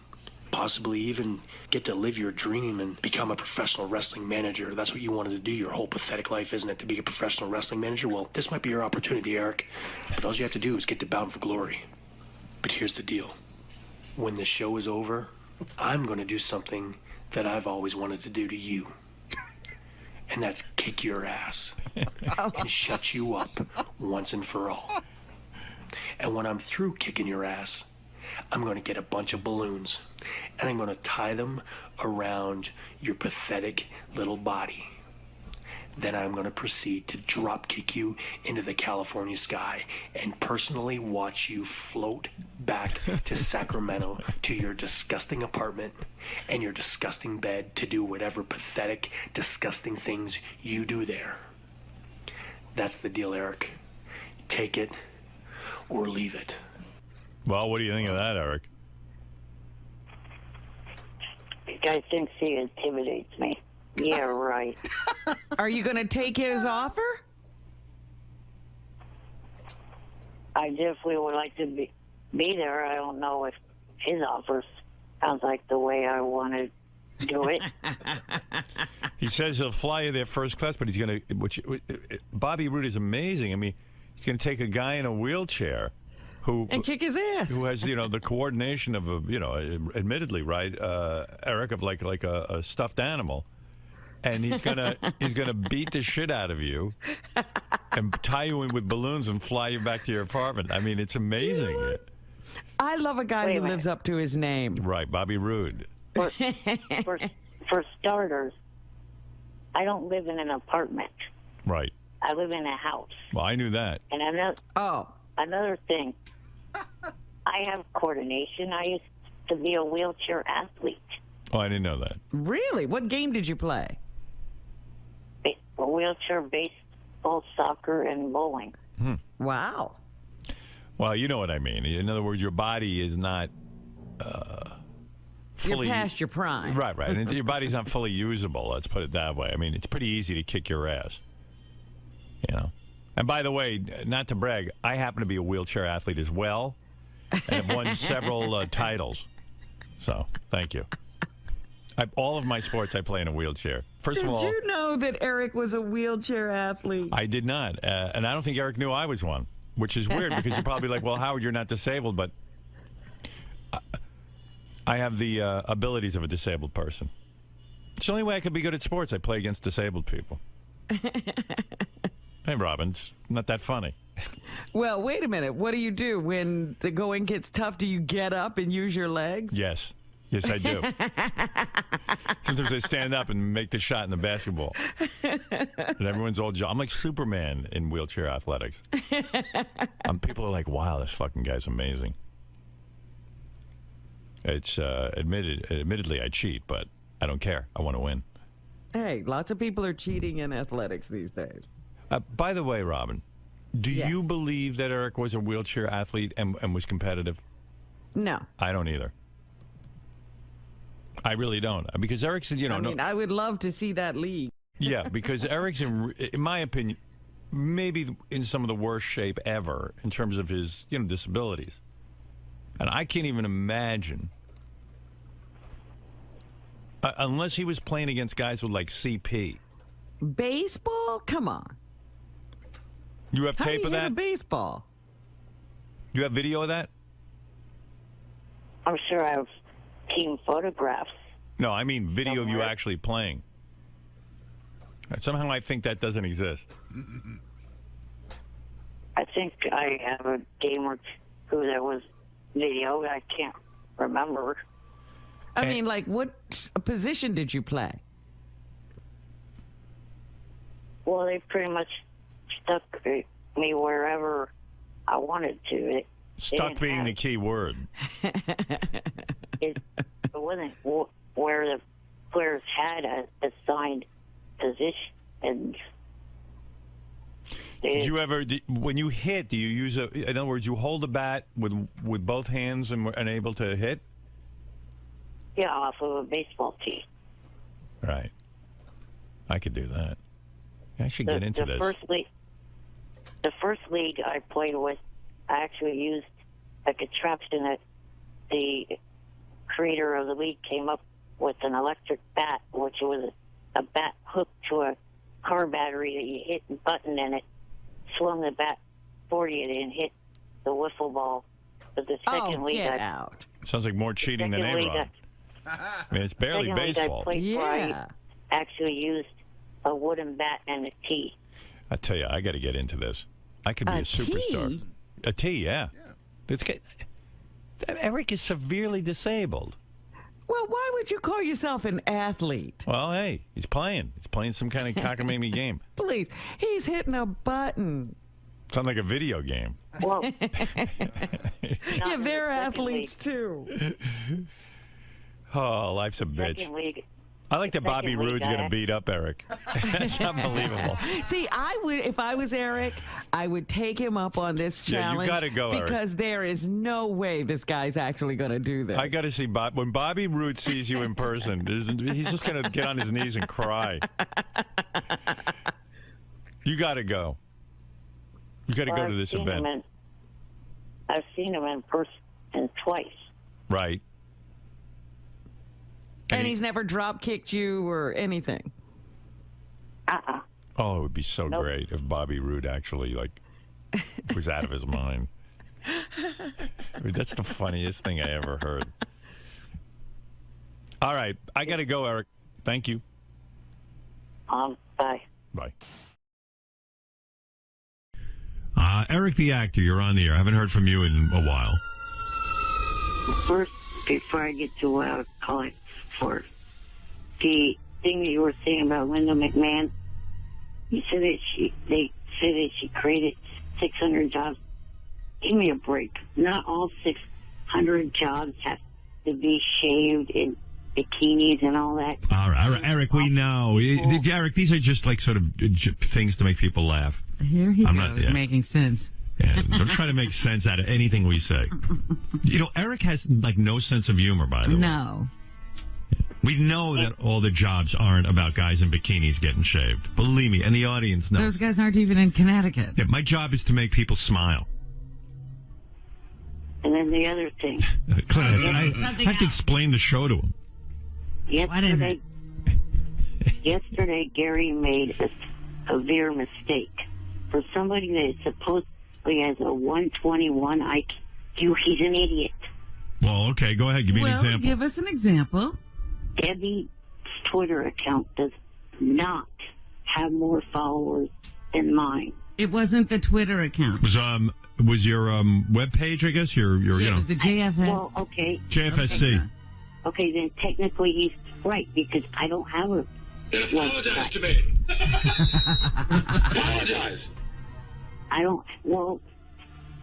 Speaker 12: possibly even get to live your dream and become a professional wrestling manager. That's what you wanted to do your whole pathetic life, isn't it? To be a professional wrestling manager? Well, this might be your opportunity, Eric. But all you have to do is get to Bound for Glory. But here's the deal. When the show is over, I'm going to do something that I've always wanted to do to you. And that's kick your ass and shut you up once and for all. And when I'm through kicking your ass, I'm going to get a bunch of balloons and I'm going to tie them around your pathetic little body. then I'm going to proceed to drop kick you into the California sky and personally watch you float back to Sacramento to your disgusting apartment and your disgusting bed to do whatever pathetic, disgusting things you do there. That's the deal, Eric. Take it or leave it.
Speaker 2: Well, what do you think of that, Eric?
Speaker 3: The guy thinks he intimidates me. Yeah, right.
Speaker 1: Are you going to take his offer?
Speaker 3: I definitely would like to be there. I don't know if his offer sounds like the way I want to do it.
Speaker 2: He says he'll fly you there first class, but he's going to. Bobby Roode is amazing. I mean, he's going to take a guy in a wheelchair
Speaker 1: and kick his ass.
Speaker 2: Who has the coordination of admittedly, right, Eric, of like a stuffed animal. And he's gonna beat the shit out of you and tie you in with balloons and fly you back to your apartment. I mean, it's amazing.
Speaker 1: I love a guy who lives up to his name.
Speaker 2: Right, Bobby Roode.
Speaker 3: For starters, I don't live in an apartment.
Speaker 2: Right.
Speaker 3: I live in a house.
Speaker 2: Well, I knew that.
Speaker 3: And another thing, I have coordination. I used to be a wheelchair athlete.
Speaker 2: Oh, I didn't know that.
Speaker 1: Really? What game did you play?
Speaker 3: Wheelchair, baseball, soccer, and bowling.
Speaker 1: Wow.
Speaker 2: Well, you know what I mean. In other words, your body is not fully...
Speaker 1: You're past your prime.
Speaker 2: Right. And your body's not fully usable, let's put it that way. I mean, it's pretty easy to kick your ass. You know? And by the way, not to brag, I happen to be a wheelchair athlete as well, and have won several titles. So, thank you. All of my sports I play in a wheelchair. First of all,
Speaker 1: did you know that Eric was a wheelchair athlete?
Speaker 2: I did not. And I don't think Eric knew I was one, which is weird because you're probably like, well, Howard, you're not disabled, but I have the abilities of a disabled person. It's the only way I could be good at sports. I play against disabled people. Hey, Robin, it's not that funny.
Speaker 1: Well, wait a minute. What do you do when the going gets tough? Do you get up and use your legs?
Speaker 2: Yes. Yes, I do. Sometimes I stand up and make the shot in the basketball. And everyone's all I'm like Superman in wheelchair athletics. People are like, wow, this fucking guy's amazing. It's admittedly I cheat, but I don't care. I want to win.
Speaker 1: Hey, lots of people are cheating in athletics these days.
Speaker 2: By the way, Robin, do you believe that Eric was a wheelchair athlete and was competitive?
Speaker 1: No.
Speaker 2: I don't either. I really don't. Because Eric's,
Speaker 1: I would love to see that league.
Speaker 2: Yeah, because Eric's, in my opinion, maybe in some of the worst shape ever in terms of his, disabilities. And I can't even imagine, unless he was playing against guys with, like, CP.
Speaker 1: Baseball? Come on.
Speaker 2: You have tape of that?
Speaker 1: How do you hit a baseball?
Speaker 2: You have video of that?
Speaker 3: I'm sure I have team photographs.
Speaker 2: No, I mean video of you actually playing. Somehow I think that doesn't exist.
Speaker 3: I think I have a game or two that was video. I can't remember.
Speaker 1: I mean, like, what position did you play?
Speaker 3: Well, they pretty much stuck me wherever I wanted to.
Speaker 2: Stuck being the key word.
Speaker 3: It wasn't where the players had assigned positions.
Speaker 2: Did you ever, when you hit, do you use in other words, you hold the bat with both hands and able to hit?
Speaker 3: Yeah, off of a baseball tee.
Speaker 2: Right. I could do that. I should get into this.
Speaker 3: The first league I played with, I actually used a contraption that the creator of the league came up with, an electric bat, which was a bat hooked to a car battery that you hit a button and it swung the bat 40 and hit the wiffle ball. But the second league
Speaker 1: out.
Speaker 2: Sounds like more cheating than A-Rod. I mean, it's barely baseball.
Speaker 3: I played where I actually used a wooden bat and a tee.
Speaker 2: I tell you, I got to get into this. I could be a superstar. A tee, yeah. Eric is severely disabled.
Speaker 1: Well, why would you call yourself an athlete?
Speaker 2: Well, hey, he's playing. He's playing some kind of cockamamie game.
Speaker 1: Please, he's hitting a button.
Speaker 2: Sounds like a video game.
Speaker 3: Well,
Speaker 1: yeah, they're athletes too.
Speaker 2: Oh, life's a bitch.
Speaker 3: second league.
Speaker 2: I like that Bobby
Speaker 3: Second league
Speaker 2: Roode's going to
Speaker 3: guy.
Speaker 2: beat up Eric. That's unbelievable.
Speaker 1: See, I would, if I was Eric, I would take him up on this
Speaker 2: Yeah, you
Speaker 1: challenge.
Speaker 2: gotta go, Eric.
Speaker 1: because there is no way this guy's actually going to do this.
Speaker 2: I got to see when Bobby Roode sees you in person. He's just going to get on his knees and cry. You got to go. You got to go to this event.
Speaker 3: I've seen him in person twice.
Speaker 2: Right.
Speaker 1: And he's never drop kicked you or anything.
Speaker 2: Oh, it would be so
Speaker 3: Nope.
Speaker 2: great if Bobby Roode actually was out of his mind. I mean, that's the funniest thing I ever heard. All right, I got to go, Eric. Thank you.
Speaker 3: Bye.
Speaker 2: Bye. Eric the actor, you're on the air. I haven't heard from you in a while.
Speaker 3: First, before I get to what I was calling for, the thing that you were saying about Linda McMahon, you said that they said that she created 600 jobs. Give me a break. Not all 600 jobs have to be shaved in bikinis and all that.
Speaker 2: All right, Eric, we know. Eric, these are just sort of things to make people laugh.
Speaker 1: Here he
Speaker 2: I'm
Speaker 1: goes,
Speaker 2: not-
Speaker 1: making sense.
Speaker 2: Yeah, don't try to make sense out of anything we say. Eric has no sense of humor, by the way.
Speaker 1: No.
Speaker 2: We know that all the jobs aren't about guys in bikinis getting shaved. Believe me, and the audience knows.
Speaker 1: Those guys aren't even in Connecticut.
Speaker 2: Yeah, my job is to make people smile.
Speaker 3: And then the other thing.
Speaker 2: Claire, I have to explain the show to him.
Speaker 3: Yesterday, yesterday Gary made a severe mistake. For somebody that supposedly has a 121 IQ, he's an idiot.
Speaker 2: Well, okay, go ahead. Give me an example.
Speaker 1: Give us an example.
Speaker 3: Debbie's Twitter account does not have more followers than mine.
Speaker 1: It wasn't the Twitter account.
Speaker 2: Was your web page? I guess your
Speaker 1: It was the JFS.
Speaker 3: Well, okay.
Speaker 2: JFSC.
Speaker 3: Okay, then technically he's right because I don't have a.
Speaker 6: Then apologize to me. Apologize.
Speaker 3: I don't. Well,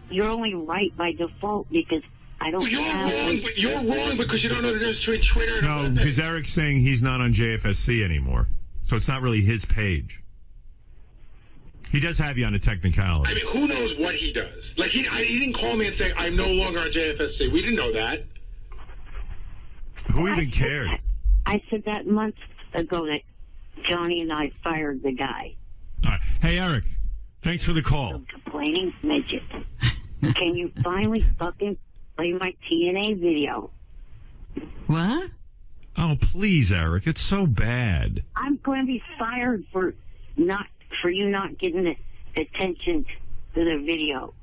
Speaker 3: you're only right by default because I don't have.
Speaker 6: You're wrong because you don't know the difference between Twitter and a
Speaker 2: No,
Speaker 6: web
Speaker 2: because
Speaker 6: page.
Speaker 2: Eric's saying he's not on JFSC anymore, so it's not really his page. He does have you on a technicality.
Speaker 6: I mean, who knows what he does? He didn't call me and say, I'm no longer on JFSC. We didn't know that.
Speaker 2: Who even cared?
Speaker 3: I said that months ago that Johnny and I fired the guy.
Speaker 2: All right. Hey, Eric, thanks for the call.
Speaker 3: Complaining midget. Can you finally fucking play my TNA video?
Speaker 1: What?
Speaker 2: Oh, please, Eric. It's so bad.
Speaker 3: I'm going to be fired for you not getting the attention to the video.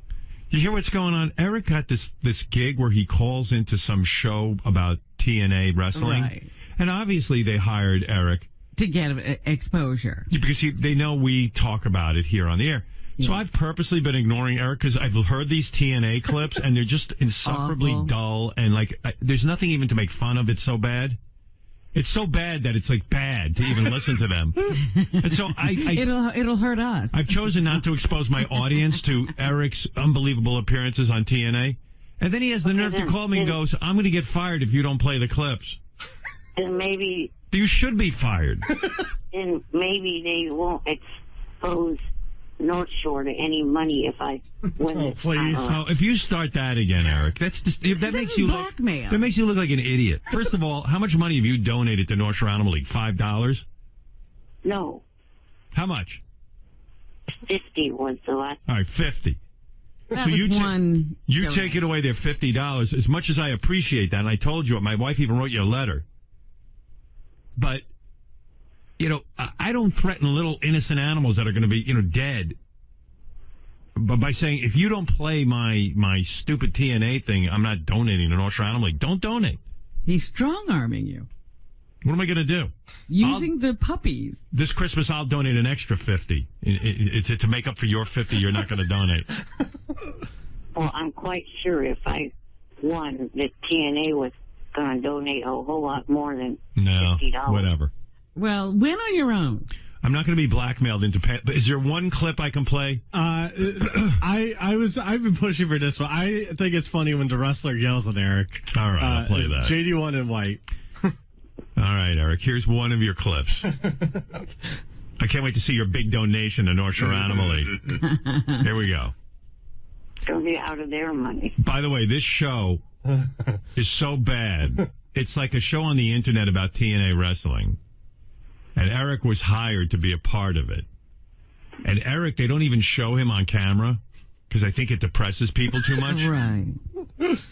Speaker 2: You hear what's going on? Eric got this gig where he calls into some show about TNA Wrestling.
Speaker 1: Right.
Speaker 2: And obviously they hired Eric.
Speaker 1: To get exposure.
Speaker 2: Because they know we talk about it here on the air. So I've purposely been ignoring Eric because I've heard these TNA clips and they're just insufferably dull and there's nothing even to make fun of. It's so bad. It's so bad that it's bad to even listen to them. And so
Speaker 1: it'll hurt us.
Speaker 2: I've chosen not to expose my audience to Eric's unbelievable appearances on TNA. And then he has the nerve to call me and goes, I'm going to get fired if you don't play the clips.
Speaker 3: And maybe
Speaker 2: You should be fired.
Speaker 3: and maybe they won't expose North Shore to any money if I win this.
Speaker 2: Oh, if you start that again, Eric, that's just, that makes you
Speaker 1: blackmail.
Speaker 2: That makes you look like an idiot. First of all, how much money have you donated to North Shore Animal League? $5?
Speaker 3: No,
Speaker 2: How much?
Speaker 3: 50 was the last.
Speaker 2: All right, 50.
Speaker 1: That
Speaker 2: So
Speaker 1: was
Speaker 2: you
Speaker 1: one
Speaker 2: take it away their $50. As much as I appreciate that, and I told you, my wife even wrote you a letter. But, I don't threaten little innocent animals that are going to be, dead. But by saying, if you don't play my stupid TNA thing, I'm not donating to North Shore Animal League. Don't donate.
Speaker 1: He's strong-arming you.
Speaker 2: What am I going to do?
Speaker 1: Using the puppies.
Speaker 2: This Christmas, I'll donate an extra 50. It's to make up for your 50 you're not going to donate.
Speaker 3: Well, I'm quite sure if I won, that TNA was going to donate a whole lot more than
Speaker 2: No,
Speaker 3: $50.
Speaker 2: whatever.
Speaker 1: Well, win on your own.
Speaker 2: I'm not going to be blackmailed into pay. But is there one clip I can play?
Speaker 9: I've been pushing for this one. I think it's funny when the wrestler yells at Eric.
Speaker 2: All right, I'll play that.
Speaker 9: JD1 in white.
Speaker 2: All right, Eric, here's one of your clips. I can't wait to see your big donation to North Shore Animal League. Here we go.
Speaker 3: It's going to be out of their money.
Speaker 2: By the way, this show is so bad. It's like a show on the internet about TNA Wrestling. And Eric was hired to be a part of it. And Eric, they don't even show him on camera because I think it depresses people too much.
Speaker 1: Right.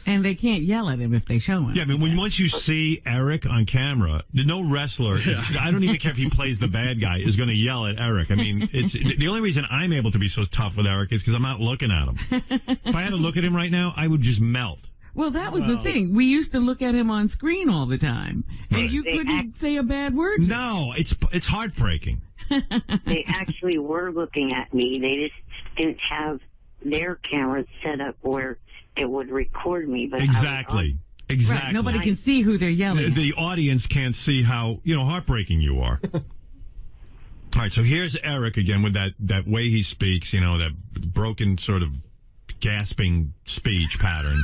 Speaker 1: And they can't yell at him if they show him.
Speaker 2: Yeah, I mean, once you see Eric on camera, no wrestler, I don't even care if he plays the bad guy, is going to yell at Eric. I mean, it's the only reason I'm able to be so tough with Eric is because I'm not looking at him. If I had to look at him right now, I would just melt.
Speaker 1: Well, that was the thing. We used to look at him on screen all the time, and you couldn't say a bad word.
Speaker 2: No, it's heartbreaking.
Speaker 3: They actually were looking at me. They just didn't have their cameras set up where it would record me. But
Speaker 2: Exactly.
Speaker 1: Right. Nobody can see who they're yelling at.
Speaker 2: The audience can't see how, heartbreaking you are. All right, so here's Eric again with that way he speaks, that broken sort of gasping speech pattern.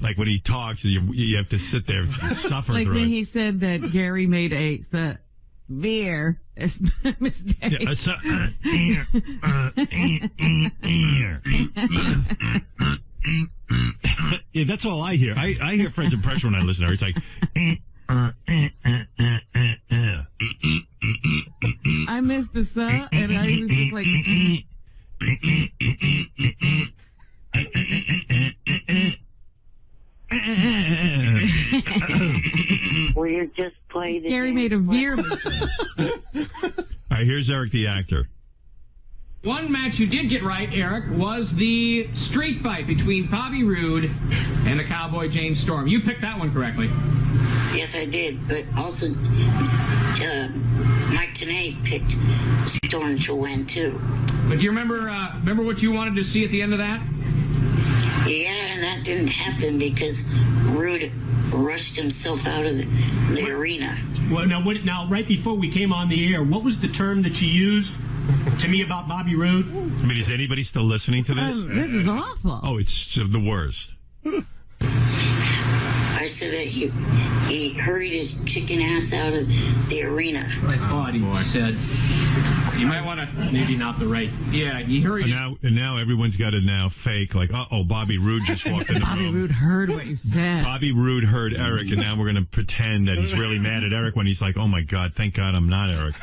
Speaker 2: Like when he talks, you have to sit there and suffer
Speaker 1: like
Speaker 2: through
Speaker 1: when
Speaker 2: it.
Speaker 1: he said that Gary made a severe mistake.
Speaker 2: Yeah, that's all I hear. I hear Fred's impression when I listen to her. It's like...
Speaker 1: I missed the "sa" and I was just like...
Speaker 3: Where you're just playing.
Speaker 1: Gary made a veer.
Speaker 2: All right, here's Eric the actor.
Speaker 13: One match you did get right, Eric, was the street fight between Bobby Roode and the Cowboy James Storm. You picked that one correctly.
Speaker 5: Yes, I did, but also Mike Tenay picked Storm to win too.
Speaker 13: But do you remember what you wanted to see at the end of that?
Speaker 5: Yeah, and that didn't happen because Roode rushed himself out of the arena.
Speaker 10: Well, now, right before we came on the air, what was the term that you used to me about Bobby Roode?
Speaker 2: I mean, is anybody still listening to this?
Speaker 1: This is awful.
Speaker 2: Oh, it's the worst.
Speaker 5: I said that he hurried his chicken ass out of the arena.
Speaker 10: I thought he said.
Speaker 13: You might want to...
Speaker 10: Maybe not the right.
Speaker 13: Yeah, you hurried.
Speaker 2: And now everyone's got to fake like, Bobby Roode just walked in the room.
Speaker 1: Bobby Roode heard what you said.
Speaker 2: Bobby Roode heard Eric, and now we're going to pretend that he's really mad at Eric when he's like, oh my God, thank God I'm not Eric.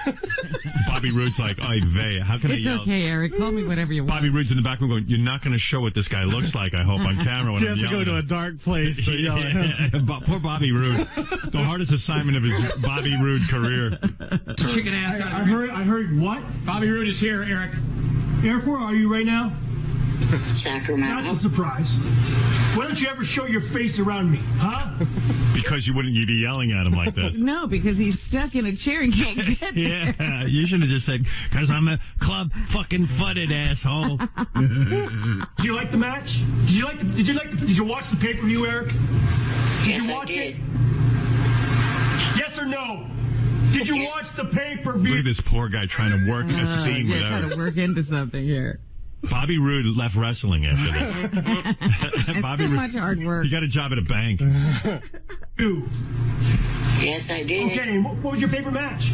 Speaker 2: Bobby Roode's like, oy vey, how can I yell?
Speaker 1: It's okay, Eric. Call me whatever you want.
Speaker 2: Bobby Roode's in the back room going, you're not going to show what this guy looks like, I hope, on camera when
Speaker 9: He
Speaker 2: I'm
Speaker 9: has to
Speaker 2: yelling.
Speaker 9: go to a dark place to yell at him.
Speaker 2: Poor Bobby Roode. The hardest assignment of his Bobby Roode career.
Speaker 13: Chicken ass out of
Speaker 10: I heard what?
Speaker 13: Bobby Roode is here, Eric.
Speaker 10: Eric, where are you right now?
Speaker 5: Sacramento.
Speaker 10: That's a surprise. Why don't you ever show your face around me, huh?
Speaker 2: Because you wouldn't be yelling at him like this.
Speaker 1: No, because he's stuck in a chair and can't get there.
Speaker 2: Yeah, you should have just said, because I'm a club fucking footed asshole.
Speaker 10: Did you like the match? Did you watch the pay-per-view, Eric?
Speaker 5: Yes,
Speaker 10: you watch
Speaker 5: I did.
Speaker 10: it? Yes or no? Did you watch the pay-per-view?
Speaker 2: Look at this poor guy trying to work a scene with
Speaker 1: Trying
Speaker 2: Eric.
Speaker 1: to work into something here.
Speaker 2: Bobby Roode left wrestling after this.
Speaker 1: It's too much hard work.
Speaker 2: He got a job at a bank.
Speaker 10: Ew.
Speaker 5: Yes, I did.
Speaker 10: Okay, and what was your favorite match?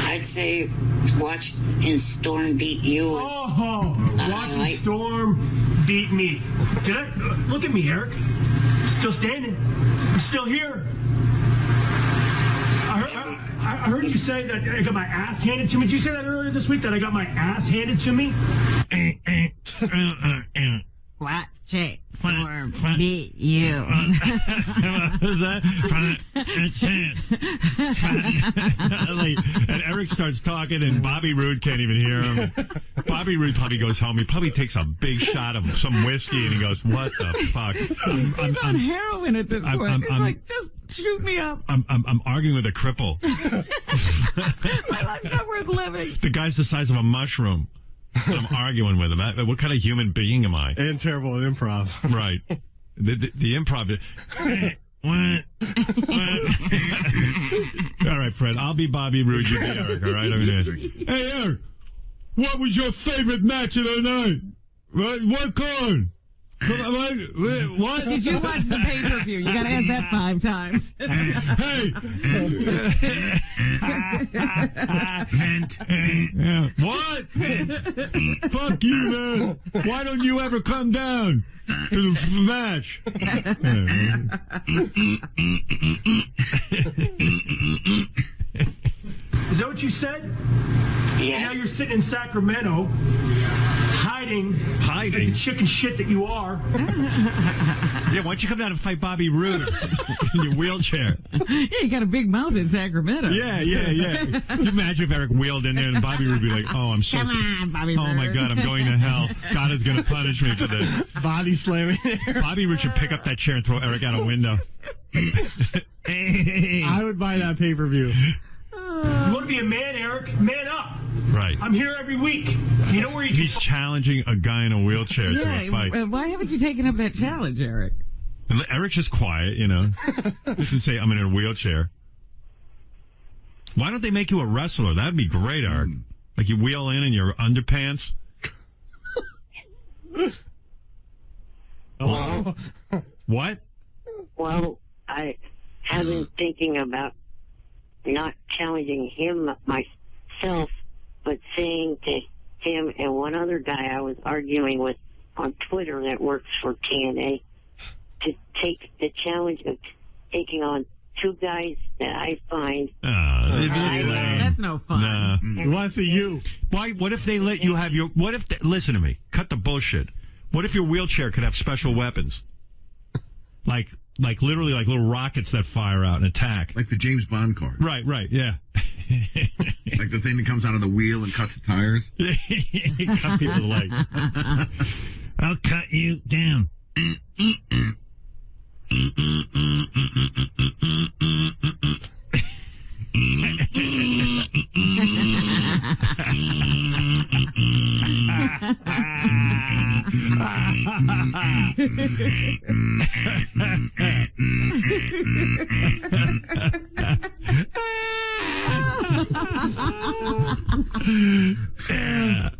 Speaker 5: I'd say watching Storm beat you.
Speaker 10: Watching Storm beat me. Look at me, Eric. Still standing. I'm still here. I heard you say that I got my ass handed to me. Did you say that earlier this week, that I got my ass handed to me?
Speaker 1: Watch it Storm beat you.
Speaker 2: What was that? And Eric starts talking, and Bobby Roode can't even hear him. Bobby Roode probably goes home. He probably takes a big shot of some whiskey, and he goes, "What the fuck?"
Speaker 1: He's on heroin at this point. He's like, just shoot me up.
Speaker 2: I'm arguing with a cripple.
Speaker 1: My life's not worth living.
Speaker 2: The guy's the size of a mushroom. I'm arguing with him. What kind of human being am I?
Speaker 9: And terrible at improv.
Speaker 2: Right. The improv. All right, Fred. I'll be Bobby Roode. You be Eric. All right. Hey, Eric. What was your favorite match of the night? What card? What?
Speaker 1: Did you watch the pay-per-view? You got to ask that 5 times.
Speaker 2: Hey. What? Fuck you, man. Why don't you ever come down to the match?
Speaker 12: Is that what you said?
Speaker 3: Yes.
Speaker 12: Now you're sitting in Sacramento, hiding the chicken shit that you are.
Speaker 2: Yeah, why don't you come down and fight Bobby Roode in your wheelchair?
Speaker 1: Yeah, you got a big mouth in Sacramento.
Speaker 2: Yeah. Can you imagine if Eric wheeled in there and Bobby Roode would be like, oh, I'm so
Speaker 1: Come on, Bobby
Speaker 2: Oh, my
Speaker 1: Roode.
Speaker 2: God, I'm going to hell. God is going to punish me for this.
Speaker 9: Body slamming.
Speaker 2: Bobby Roode should pick up that chair and throw Eric out a window.
Speaker 9: I would buy that pay-per-view.
Speaker 12: You want to be a man, Eric? Man up.
Speaker 2: Right.
Speaker 12: I'm here every week. You know where you
Speaker 2: He's challenging a guy in a wheelchair to a fight.
Speaker 1: Why haven't you taken up that challenge, Eric?
Speaker 2: And Eric's just quiet, Doesn't say I'm in a wheelchair. Why don't they make you a wrestler? That'd be great, Eric. Like you wheel in your underpants. What?
Speaker 3: Well, I have been thinking about not challenging him myself, but saying to him and one other guy I was arguing with on Twitter that works for TNA to take the challenge of taking on 2 guys that I find.
Speaker 1: That's no fun.
Speaker 2: Nah.
Speaker 9: We want to see you.
Speaker 2: Why? What if they let you have your? What if? Listen to me. Cut the bullshit. What if your wheelchair could have special weapons? Like literally like little rockets that fire out and attack.
Speaker 14: Like the James Bond card.
Speaker 2: Right, yeah.
Speaker 14: Like the thing that comes out of the wheel and cuts the tires.
Speaker 2: Cut people's leg. I'll cut you down.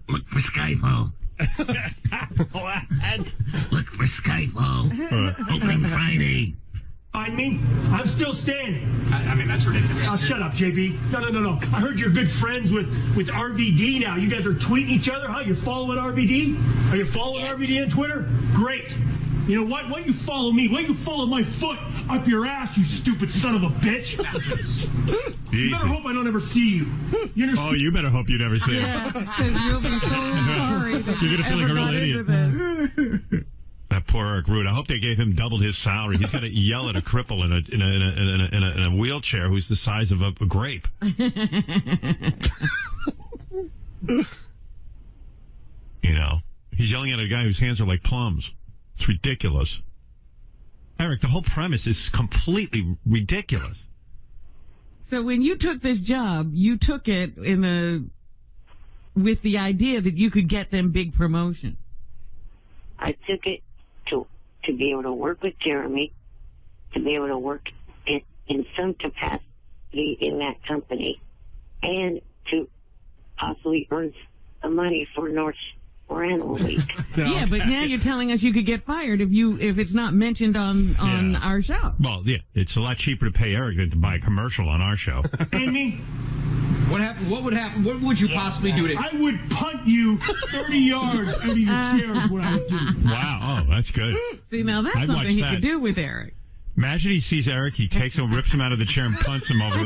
Speaker 11: Look for Skyfall.
Speaker 2: What?
Speaker 11: Look for Skyfall. Opening Friday.
Speaker 12: Find me? I'm still standing. I mean, that's ridiculous. Oh, shut up, JB. No. I heard you're good friends with RVD now. You guys are tweeting each other, huh? You're following RVD? Are you following RVD on Twitter? Great. You know what? Why don't you follow me? Why don't you follow my foot up your ass, you stupid son of a bitch? You better hope I don't ever see you. You understand?
Speaker 2: Oh, you better hope you never see it.
Speaker 1: Yeah, because you'll be so sorry that
Speaker 2: You're gonna feel like a real idiot. That poor Eric Roode. I hope they gave him doubled his salary. He's got to yell at a cripple in a wheelchair who's the size of a grape. He's yelling at a guy whose hands are like plums. It's ridiculous. Eric, the whole premise is completely ridiculous.
Speaker 1: So when you took this job, you took it with the idea that you could get them big promotion.
Speaker 3: I took it to be able to work with Jeremy, to be able to work in some capacity in that company, and to possibly earn some money for North Randall Week.
Speaker 1: Yeah, but now you're telling us you could get fired if it's not mentioned on our show.
Speaker 2: Well, yeah, it's a lot cheaper to pay Eric than to buy a commercial on our show.
Speaker 12: Amy?
Speaker 13: What happened? What would happen? What would you possibly do to?
Speaker 12: I would punt you 30 yards out of your chair is what I would do.
Speaker 2: Wow, oh, that's good.
Speaker 1: See, now that's
Speaker 2: I'd
Speaker 1: something
Speaker 2: watch
Speaker 1: he
Speaker 2: that.
Speaker 1: could do with Eric.
Speaker 2: Imagine he sees Eric, he takes him, rips him out of the chair, and punts him over.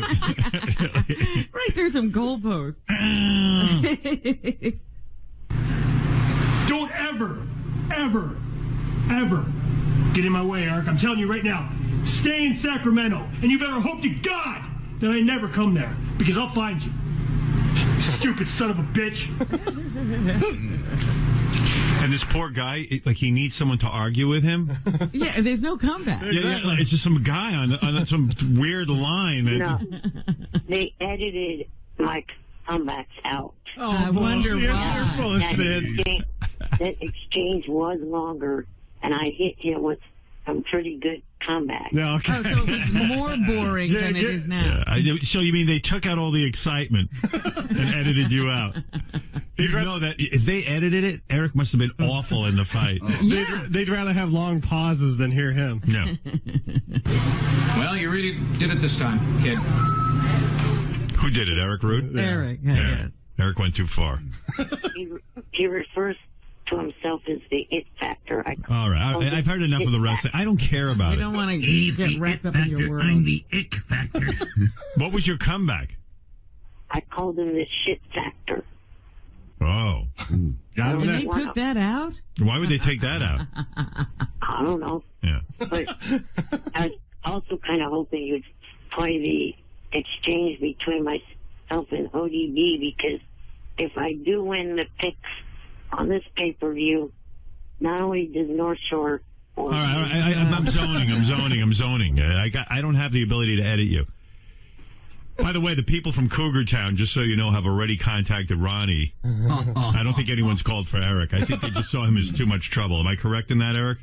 Speaker 1: Right through some goalposts.
Speaker 12: Don't ever get in my way, Eric. I'm telling you right now. Stay in Sacramento, and you better hope to God that I never come there, because I'll find you. You stupid son of a bitch.
Speaker 2: And this poor guy, he needs someone to argue with him.
Speaker 1: Yeah, there's no comeback.
Speaker 2: Yeah, it's just some guy on some weird line.
Speaker 3: No, they edited my comebacks out.
Speaker 1: Oh, I wonder why.
Speaker 3: That exchange was longer, and I hit him with a pretty good comeback.
Speaker 9: No, okay.
Speaker 1: Oh, so it was more boring than it is now.
Speaker 2: So you mean they took out all the excitement and edited you out? You know that if they edited it, Eric must have been awful in the fight.
Speaker 9: They'd rather have long pauses than hear him.
Speaker 2: No.
Speaker 13: Well, you really did it this time, kid.
Speaker 2: Who did it? Eric Roode?
Speaker 1: Eric, yes.
Speaker 2: Eric went too far.
Speaker 3: He refers to himself as the it factor.
Speaker 2: All right. I've heard enough of the wrestling. I don't care about
Speaker 1: We
Speaker 2: it.
Speaker 1: don't want to get wrapped up in your world.
Speaker 11: I'm the ick factor.
Speaker 2: What was your comeback?
Speaker 3: I called him the shit factor.
Speaker 2: Oh.
Speaker 9: Got him
Speaker 1: And
Speaker 9: there.
Speaker 1: they took that out?
Speaker 2: Why would they take that out?
Speaker 3: I don't know.
Speaker 2: Yeah.
Speaker 3: But I was also kind of hoping you'd play the exchange between myself and ODB, because if I do win the picks on this pay-per-view, not only does North Shore...
Speaker 2: All right. I'm zoning. I don't have the ability to edit you. By the way, the people from Cougar Town, just so you know, have already contacted Ronnie. I don't think anyone's called for Eric. I think they just saw him as too much trouble. Am I correct in that, Eric?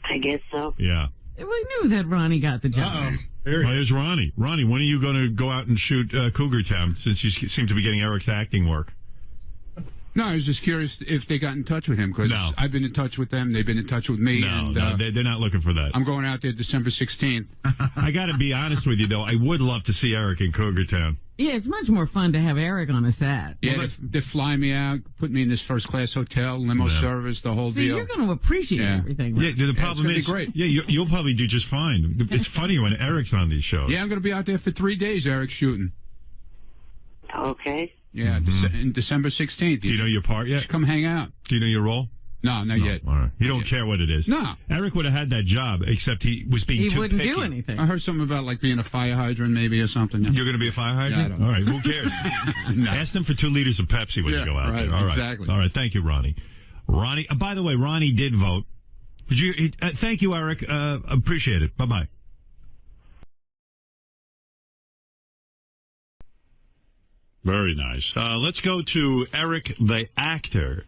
Speaker 3: I guess so.
Speaker 2: Yeah.
Speaker 1: We knew that Ronnie got the job.
Speaker 2: Here's Ronnie. Ronnie, when are you going to go out and shoot Cougar Town, since you seem to be getting Eric's acting work?
Speaker 15: No, I was just curious if they got in touch with him, because I've been in touch with them. They've been in touch with me.
Speaker 2: No, they're not looking for that.
Speaker 15: I'm going out there December 16th.
Speaker 2: I got to be honest with you, though. I would love to see Eric in Cougar Town.
Speaker 1: Yeah, it's much more fun to have Eric on a set.
Speaker 15: Yeah, they fly me out, put me in this first-class hotel, limo service, the whole
Speaker 1: See,
Speaker 15: deal.
Speaker 1: you're going to appreciate everything. Right?
Speaker 2: Yeah, the problem
Speaker 15: it's
Speaker 2: is,
Speaker 15: gonna be great.
Speaker 2: Yeah, you'll probably do just fine. It's funny when Eric's on these shows.
Speaker 15: Yeah, I'm going to be out there for 3 days, Eric, shooting.
Speaker 3: Okay.
Speaker 15: Yeah, in December 16th.
Speaker 2: Do you know your part yet?
Speaker 15: Just come hang out.
Speaker 2: Do you know your role?
Speaker 15: No, not yet.
Speaker 2: All right. You don't care what it is.
Speaker 15: No.
Speaker 2: Eric would have had that job, except he was being too picky.
Speaker 1: He wouldn't do anything.
Speaker 15: I heard something about, like, being a fire hydrant maybe or something.
Speaker 2: You're going to be a fire hydrant?
Speaker 15: Yeah, I don't know.
Speaker 2: All right, who cares? Ask them for 2 liters of Pepsi when you go out there. All right.
Speaker 15: Exactly.
Speaker 2: All right, thank you, Ronnie. Ronnie, by the way, Ronnie did vote. Thank you, Eric. Appreciate it. Bye-bye. Very nice. Let's go to Eric, the actor.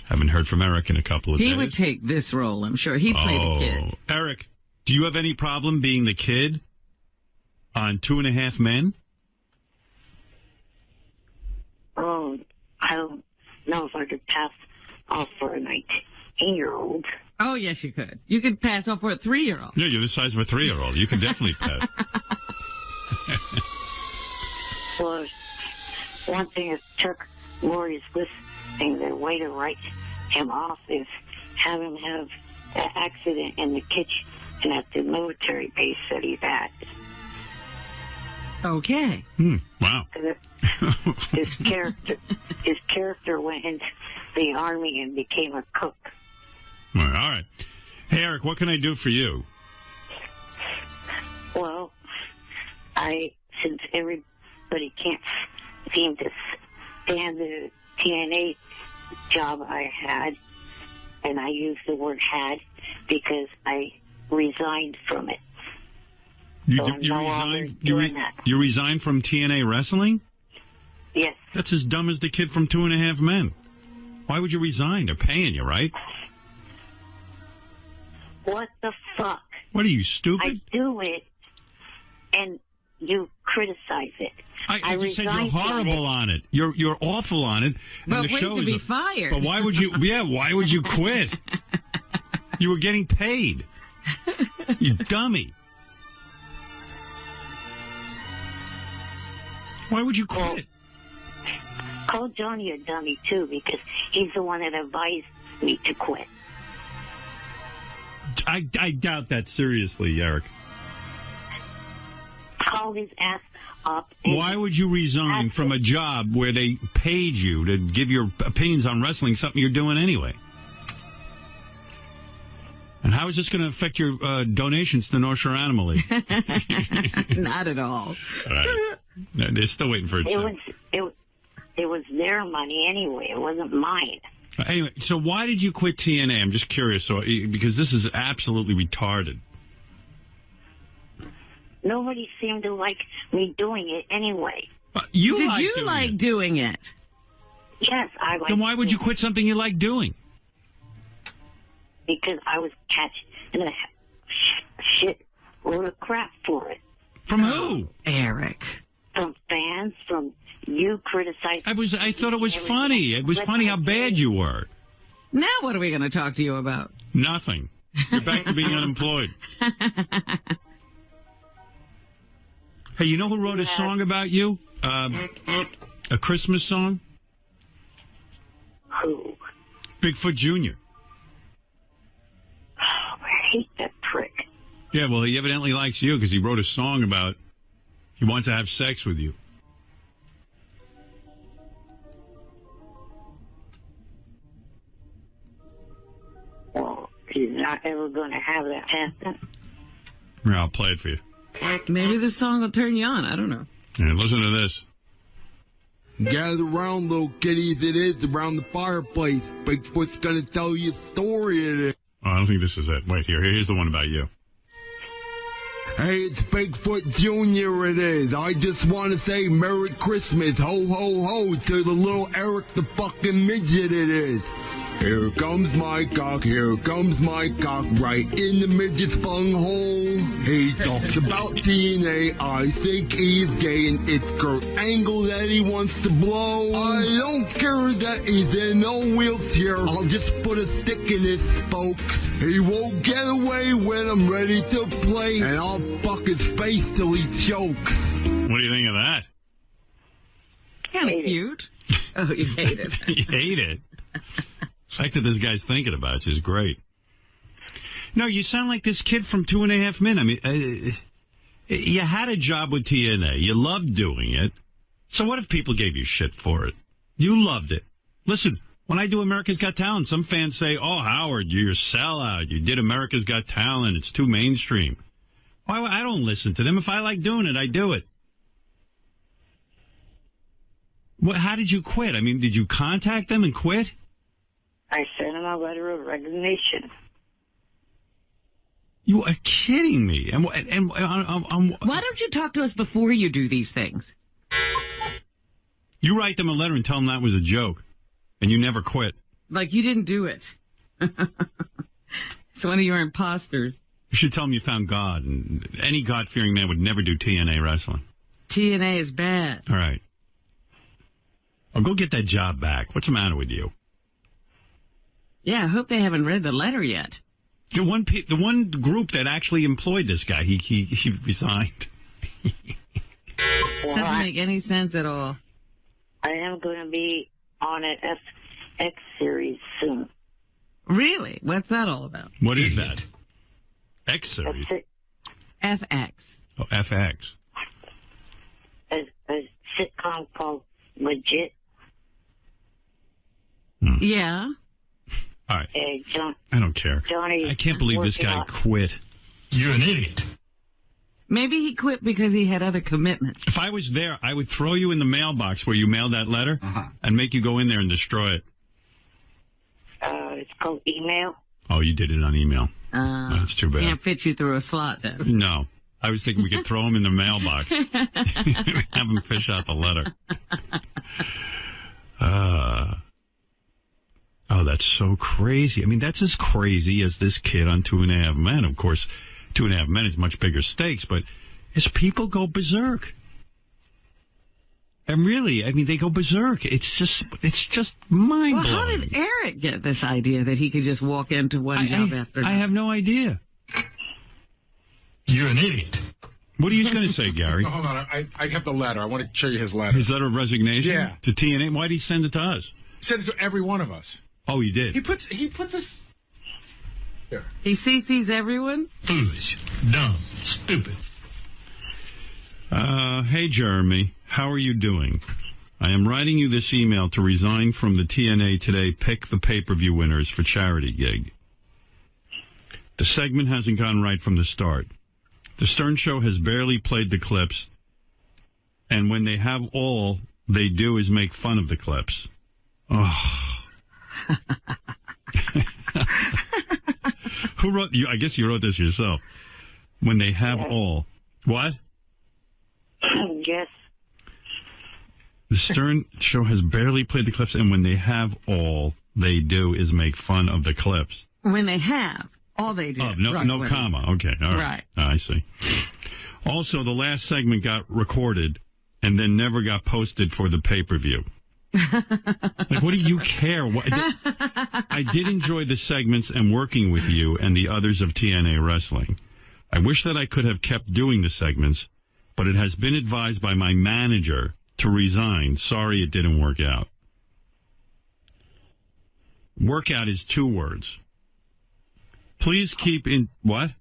Speaker 2: Haven't heard from Eric in a couple of days.
Speaker 1: He would take this role, I'm sure. He played a kid.
Speaker 2: Eric, do you have any problem being the kid on 2.5 Men?
Speaker 3: Oh, I don't know if I could pass off for a 19-year-old.
Speaker 1: Oh, yes, you could. You could pass off for a 3-year-old.
Speaker 2: Yeah, you're the size of a 3-year-old. You can definitely pass.
Speaker 3: Well, one thing that took Lori's listening the way to write him off is have him have an accident in the kitchen at the military base that he's at.
Speaker 1: Okay.
Speaker 2: Wow.
Speaker 3: His character went into the army and became a cook.
Speaker 2: All right. Hey, Eric, what can I do for you?
Speaker 3: Well, since everybody can't seem to stand the TNA job I had, and I use the word had because I resigned from it.
Speaker 2: You resigned from TNA Wrestling?
Speaker 3: Yes.
Speaker 2: That's as dumb as the kid from 2.5 Men. Why would you resign? They're paying you, right?
Speaker 3: What the fuck?
Speaker 2: What are you, stupid?
Speaker 3: I do it, and you criticize it.
Speaker 2: I just said you're horrible on it. You're awful on it.
Speaker 1: But
Speaker 2: the
Speaker 1: wait
Speaker 2: show
Speaker 1: to be fired.
Speaker 2: But why would you? Yeah, why would you quit? You were getting paid. You dummy. Why would you quit?
Speaker 3: Call Johnny a dummy, too, because he's the one that advised me to quit.
Speaker 2: I doubt that seriously, Eric.
Speaker 3: Call his ass up. And
Speaker 2: why would you resign from a job where they paid you to give your opinions on wrestling, something you're doing anyway? And how is this going to affect your donations to North Shore Animal League?
Speaker 1: Not at all.
Speaker 2: Right. They're still waiting for a check.
Speaker 3: It was their money anyway. It wasn't mine.
Speaker 2: Anyway, so why did you quit TNA? I'm just curious, because this is absolutely retarded.
Speaker 3: Nobody seemed to like me doing it anyway.
Speaker 1: Did you like doing it?
Speaker 3: Yes, I like.
Speaker 2: Then why would you quit something you like doing?
Speaker 3: because I was catching a shit load of crap for it.
Speaker 2: From who?
Speaker 1: Eric.
Speaker 3: From fans, from you criticizing.
Speaker 2: I thought it was funny. It was funny how bad you were.
Speaker 1: Now what are we going to talk to you about?
Speaker 2: Nothing. You're back to being unemployed. Hey, you know who wrote a song about you? A Christmas song?
Speaker 3: Who?
Speaker 2: Bigfoot Jr.
Speaker 3: Oh, I hate that prick.
Speaker 2: Yeah, well, he evidently likes you because he wrote a song about he wants to have sex with you.
Speaker 3: Well, he's not ever going to have that happen.
Speaker 2: Yeah, I'll play it for you.
Speaker 1: Maybe this song will turn you on. I don't know.
Speaker 2: Yeah, listen to this.
Speaker 16: Gather around, little kiddies, it is around the fireplace. Bigfoot's gonna tell you a story of it.
Speaker 2: Oh, I don't think this is it. Wait, here's the one about you.
Speaker 16: Hey, it's Bigfoot Jr. it is. I just want to say Merry Christmas, ho, ho, ho, to the little Eric the fucking Midget it is. Here comes my cock, right in the midget's bunghole. He talks about TNA, I think he's gay, and it's Kurt Angle that he wants to blow. I don't care that he's in no wheelchair, I'll just put a stick in his spokes. He won't get away when I'm ready to play, and I'll fuck his face till he chokes.
Speaker 2: What do you think of that?
Speaker 1: Kind of cute. Oh, you hate it.
Speaker 2: You hate it? The fact that this guy's thinking about you is great. No, you sound like this kid from 2.5 Men. I mean, you had a job with TNA. You loved doing it. So what if people gave you shit for it? You loved it. Listen, when I do America's Got Talent, some fans say, oh, Howard, you're a sellout. You did America's Got Talent. It's too mainstream. Why? I don't listen to them. If I like doing it, I do it. How did you quit? I mean, did you contact them and quit?
Speaker 3: I sent him a letter of resignation.
Speaker 2: You are kidding me. And
Speaker 1: why don't you talk to us before you do these things?
Speaker 2: You write them a letter and tell them that was a joke, and you never quit.
Speaker 1: Like you didn't do it. It's one of your imposters.
Speaker 2: You should tell them you found God, and any God-fearing man would never do TNA wrestling.
Speaker 1: TNA is bad.
Speaker 2: All right. I'll go get that job back. What's the matter with you?
Speaker 1: Yeah, I hope they haven't read the letter yet.
Speaker 2: The one group that actually employed this guy, he resigned.
Speaker 1: Doesn't make any sense at all.
Speaker 3: I am going to be on an FX series soon.
Speaker 1: Really? What's that all about?
Speaker 2: What is that? X series?
Speaker 1: FX.
Speaker 2: Oh, FX.
Speaker 3: A sitcom called Midget.
Speaker 1: Yeah.
Speaker 2: All right. I don't care. I can't believe this guy quit.
Speaker 10: You're an idiot.
Speaker 1: Maybe he quit because he had other commitments.
Speaker 2: If I was there, I would throw you in the mailbox where you mailed that letter and make you go in there and destroy it.
Speaker 3: It's called email.
Speaker 2: Oh, you did it on email. That's too bad.
Speaker 1: Can't fit you through a slot then.
Speaker 2: No. I was thinking we could throw him in the mailbox. Have him fish out the letter. Oh, that's so crazy. I mean, that's as crazy as this kid on 2.5 Men. Of course, 2.5 Men is much bigger stakes, but as people go berserk. And really, I mean, they go berserk. It's just mind-blowing.
Speaker 1: Well, how did Eric get this idea that he could just walk into one job after another?
Speaker 2: I have no idea.
Speaker 10: You're an idiot.
Speaker 2: What are you going to say, Gary?
Speaker 4: Oh, hold on. I kept the letter. I want to show you his letter.
Speaker 2: His letter of resignation?
Speaker 4: Yeah.
Speaker 2: To TNA? Why did he send it to us?
Speaker 4: He sent it to every one of us.
Speaker 2: Oh, he did?
Speaker 4: He puts this... Here.
Speaker 1: He CCs everyone?
Speaker 10: Foolish, dumb, stupid.
Speaker 2: Hey, Jeremy. How are you doing? I am writing you this email to resign from the TNA Today Pick the Pay-Per-View Winners for Charity gig. The segment hasn't gone right from the start. The Stern Show has barely played the clips, and when they have all they do is make fun of the clips. Oh. Who wrote you? I guess you wrote this yourself. When they have all. What?
Speaker 3: Yes.
Speaker 2: The Stern Show has barely played the clips, and when they have all they do is make fun of the clips.
Speaker 1: When they have, all they do.
Speaker 2: Oh, no comma. Okay, all right. I see. Also, the last segment got recorded and then never got posted for the pay-per-view. Like, what do you care? I did enjoy the segments and working with you and the others of TNA Wrestling. I wish that I could have kept doing the segments, but it has been advised by my manager to resign. Sorry it didn't work out. Workout is 2 words. Please keep in... What?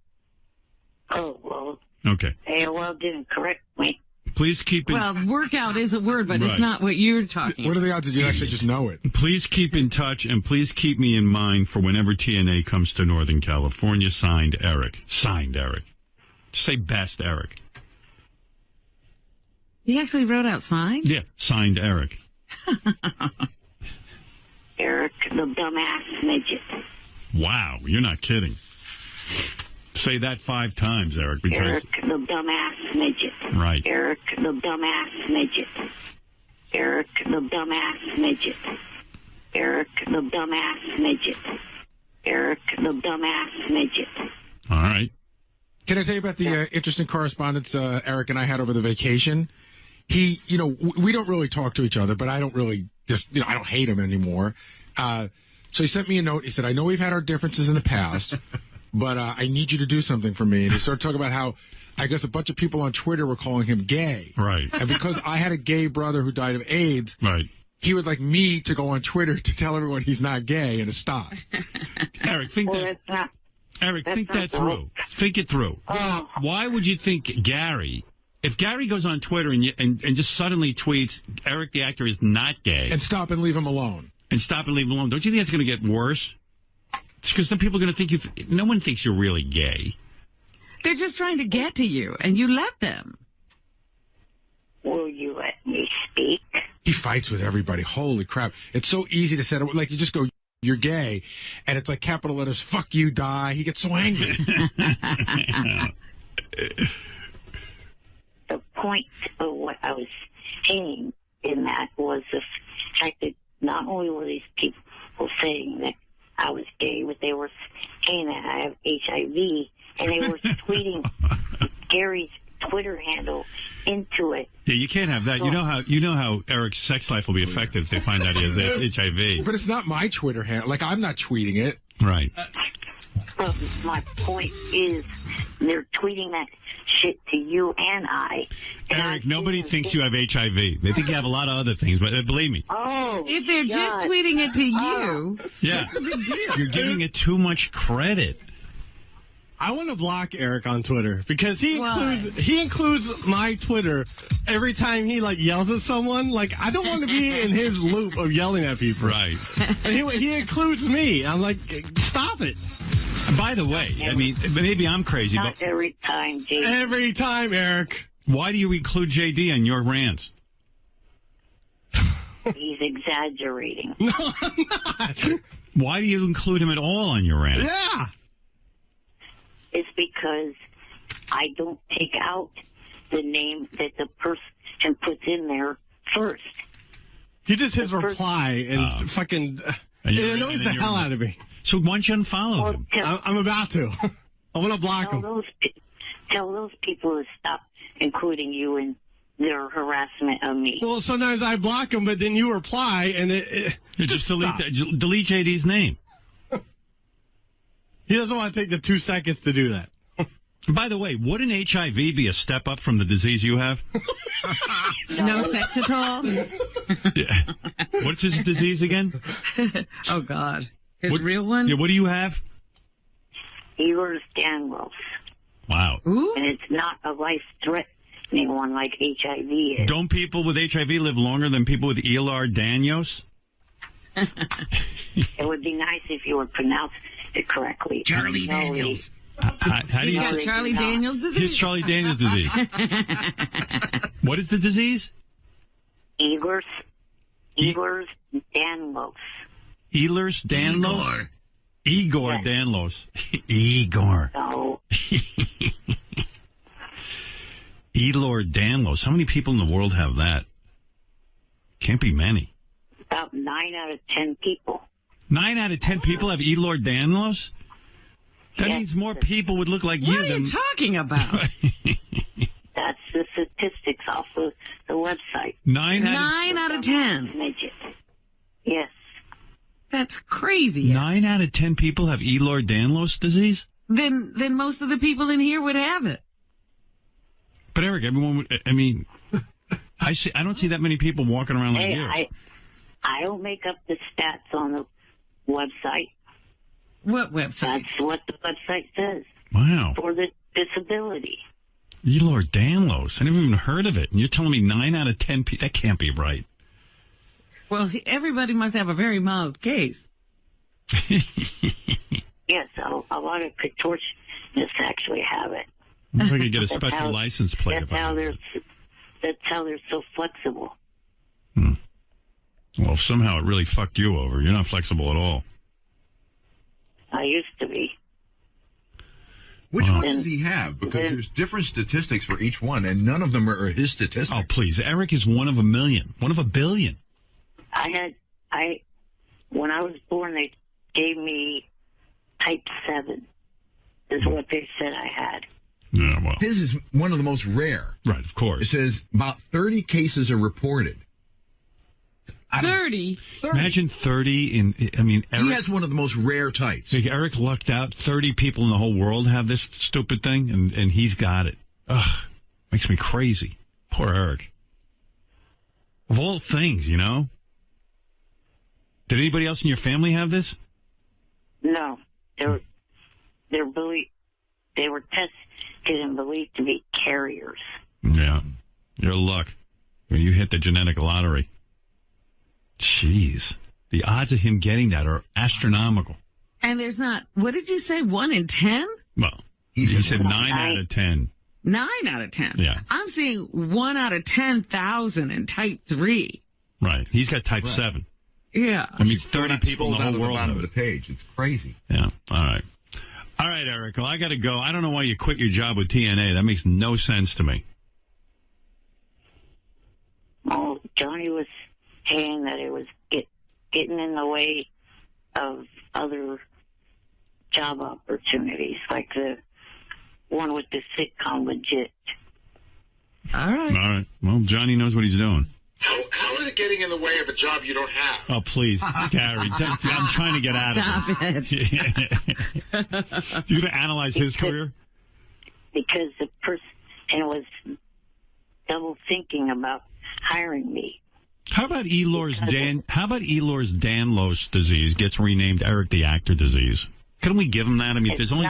Speaker 3: Oh, well.
Speaker 2: Okay.
Speaker 3: AOL didn't correct me.
Speaker 2: Please keep in...
Speaker 1: Well, workout is a word, but it's not what you're talking
Speaker 4: What are the odds that you actually just know it?
Speaker 2: Please keep in touch, and please keep me in mind for whenever TNA comes to Northern California. Signed, Eric. Signed, Eric. Say best, Eric.
Speaker 1: He actually wrote out signed?
Speaker 2: Yeah, signed, Eric.
Speaker 3: Eric, the dumbass midget.
Speaker 2: Wow, you're not kidding. Say that 5 times, Eric. Because...
Speaker 3: Eric, the dumbass midget.
Speaker 2: Right.
Speaker 3: Eric, the dumbass midget. Eric, the dumbass midget. Eric, the dumbass midget. Eric, the dumbass midget.
Speaker 2: All right.
Speaker 4: Can I tell you about the interesting correspondence Eric and I had over the vacation? He, we don't really talk to each other, but I don't really I don't hate him anymore. So he sent me a note. He said, I know we've had our differences in the past, but I need you to do something for me. And he started talking about how, I guess, a bunch of people on Twitter were calling him gay.
Speaker 2: Right.
Speaker 4: And because I had a gay brother who died of AIDS,
Speaker 2: right,
Speaker 4: he would like me to go on Twitter to tell everyone he's not gay and to stop.
Speaker 2: Eric, think that through. Think it through. Why would you think Gary... If Gary goes on Twitter and just suddenly tweets, Eric the actor is not gay.
Speaker 4: And stop and leave him alone.
Speaker 2: And stop and leave him alone. Don't you think that's going to get worse? It's because some people are going to think no one thinks you're really gay.
Speaker 1: They're just trying to get to you, and you let them.
Speaker 3: Will you let me speak?
Speaker 4: He fights with everybody. Holy crap. It's so easy to set it. Like, you just go, you're gay. And it's like capital letters, fuck you, die. He gets so angry.
Speaker 3: The point of what I was saying in that was the fact that not only were these people saying that I was gay, but they were saying that I have HIV, and they were tweeting Gary's Twitter handle into it.
Speaker 2: Yeah, you can't have that. You know how Eric's sex life will be affected if they find out he has HIV.
Speaker 4: But it's not my Twitter handle. Like, I'm not tweeting it.
Speaker 2: Right.
Speaker 3: My point is, they're tweeting that shit to you and I. And
Speaker 2: Eric, nobody thinks you have HIV. They think you have a lot of other things, but believe me.
Speaker 3: Oh,
Speaker 1: if they're just tweeting it to you,
Speaker 2: yeah, you're giving it too much credit.
Speaker 9: I want to block Eric on Twitter because he includes my Twitter every time he yells at someone. Like, I don't want to be in his loop of yelling at people.
Speaker 2: Right.
Speaker 9: And he includes me. I'm like, stop it.
Speaker 2: By the way, I mean, maybe I'm crazy,
Speaker 3: Not
Speaker 2: but
Speaker 3: every time, JD.
Speaker 9: Every time, Eric.
Speaker 2: Why do you include JD on your rants?
Speaker 3: He's exaggerating.
Speaker 9: No, I'm not.
Speaker 2: Why do you include him at all on your rants?
Speaker 9: Yeah.
Speaker 3: It's because I don't take out the name that the person puts in there first.
Speaker 9: He just his reply and fucking... it annoys the hell out of me.
Speaker 2: So why don't you unfollow him?
Speaker 9: I'm about to. I want to block him.
Speaker 3: Tell those people to stop including you in their harassment of me.
Speaker 9: Well, sometimes I block them, but then you reply, and
Speaker 2: just delete JD's name.
Speaker 9: He doesn't want to take the 2 seconds to do that.
Speaker 2: By the way, wouldn't HIV be a step up from the disease you have?
Speaker 1: No sex at all?
Speaker 2: Yeah. What's his disease again?
Speaker 1: Oh, God. His real one?
Speaker 2: Yeah, what do you have?
Speaker 3: Ehlers-Danlos.
Speaker 2: Wow.
Speaker 1: Ooh.
Speaker 3: And it's not a life-threatening one like HIV is.
Speaker 2: Don't people with HIV live longer than people with Ehlers-Danlos?
Speaker 3: It would be nice if you would pronounce it correctly.
Speaker 11: Charlie Daniels.
Speaker 2: How do you
Speaker 1: got Charlie Daniels disease?
Speaker 2: Here's Charlie Daniels disease. What is the disease?
Speaker 3: Ehlers-Danlos.
Speaker 2: Ehlers-Danlos? Igor
Speaker 3: Yes.
Speaker 2: Danlos. Igor.
Speaker 3: No.
Speaker 2: Ehlers-Danlos. How many people in the world have that? Can't be many.
Speaker 3: About 9 out of 10 people.
Speaker 2: 9 out of 10 people have Elor Danlos? That
Speaker 3: Yes.
Speaker 2: means more people would look like
Speaker 1: What
Speaker 2: you
Speaker 1: are
Speaker 2: than...
Speaker 1: you talking about?
Speaker 3: That's the statistics off of the website.
Speaker 2: 9
Speaker 1: out of 10.
Speaker 3: Midget. Yes.
Speaker 1: That's crazy.
Speaker 2: 9 out of 10 people have Elor Danlos disease?
Speaker 1: Then most of the people in here would have it.
Speaker 2: But Eric, everyone would, I mean, I don't see that many people walking around like you.
Speaker 3: I don't make up the stats on the website.
Speaker 1: What website?
Speaker 3: That's what the website says.
Speaker 2: Wow.
Speaker 3: For the disability.
Speaker 2: Elor Danlos. I never even heard of it. And you're telling me 9 out of 10 people? That can't be right.
Speaker 1: Well, everybody must have a very mild case.
Speaker 3: Yes, a lot of contortionists actually have it.
Speaker 2: If I could get a special license plate.
Speaker 3: That's how they're so flexible.
Speaker 2: Well, somehow it really fucked you over. You're not flexible at all.
Speaker 3: I used to be.
Speaker 14: Which one does he have? Because there's different statistics for each one, and none of them are his statistics.
Speaker 2: Oh, please. Eric is one of a million. One of a billion.
Speaker 3: When I was born, they gave me type 7, is what they said I had.
Speaker 2: Yeah, well.
Speaker 14: His is one of the most rare.
Speaker 2: Right, of course.
Speaker 14: It says about 30 cases are reported.
Speaker 1: 30?
Speaker 2: Imagine 30 Eric...
Speaker 14: He has one of the most rare types.
Speaker 2: Like Eric lucked out. 30 people in the whole world have this stupid thing, and he's got it. Ugh, makes me crazy. Poor Eric. Of all things, you know? Did anybody else in your family have this?
Speaker 3: No. They were tested and believed to be carriers.
Speaker 2: Yeah. Your luck. You hit the genetic lottery. Jeez. The odds of him getting that are astronomical.
Speaker 1: And there's not, what did you say, 1 in 10?
Speaker 2: Well, he said 9 out of 10.
Speaker 1: 9 out of 10.
Speaker 2: Yeah.
Speaker 1: I'm seeing 1 out of 10,000 in type 3.
Speaker 2: Right. He's got type 7.
Speaker 1: Yeah.
Speaker 2: I mean, 30 people in the whole world
Speaker 14: of the page. It's crazy.
Speaker 2: Yeah. All right. All right, Eric. Well, I got to go. I don't know why you quit your job with TNA. That makes no sense to me.
Speaker 3: Oh, Johnny was saying that it was getting in the way of other job opportunities, like the one with the sitcom Midget.
Speaker 1: All right.
Speaker 2: All right. Well, Johnny knows what he's doing.
Speaker 6: How is it getting in the way of a job you don't have?
Speaker 2: Oh, please, Gary. I'm trying to get out
Speaker 1: Stop
Speaker 2: of it. You're going to analyze his career?
Speaker 3: Because the person was double thinking about hiring me.
Speaker 2: How about Elor's Danlos disease gets renamed Eric the Actor disease? Couldn't we give him that? I mean, there's only...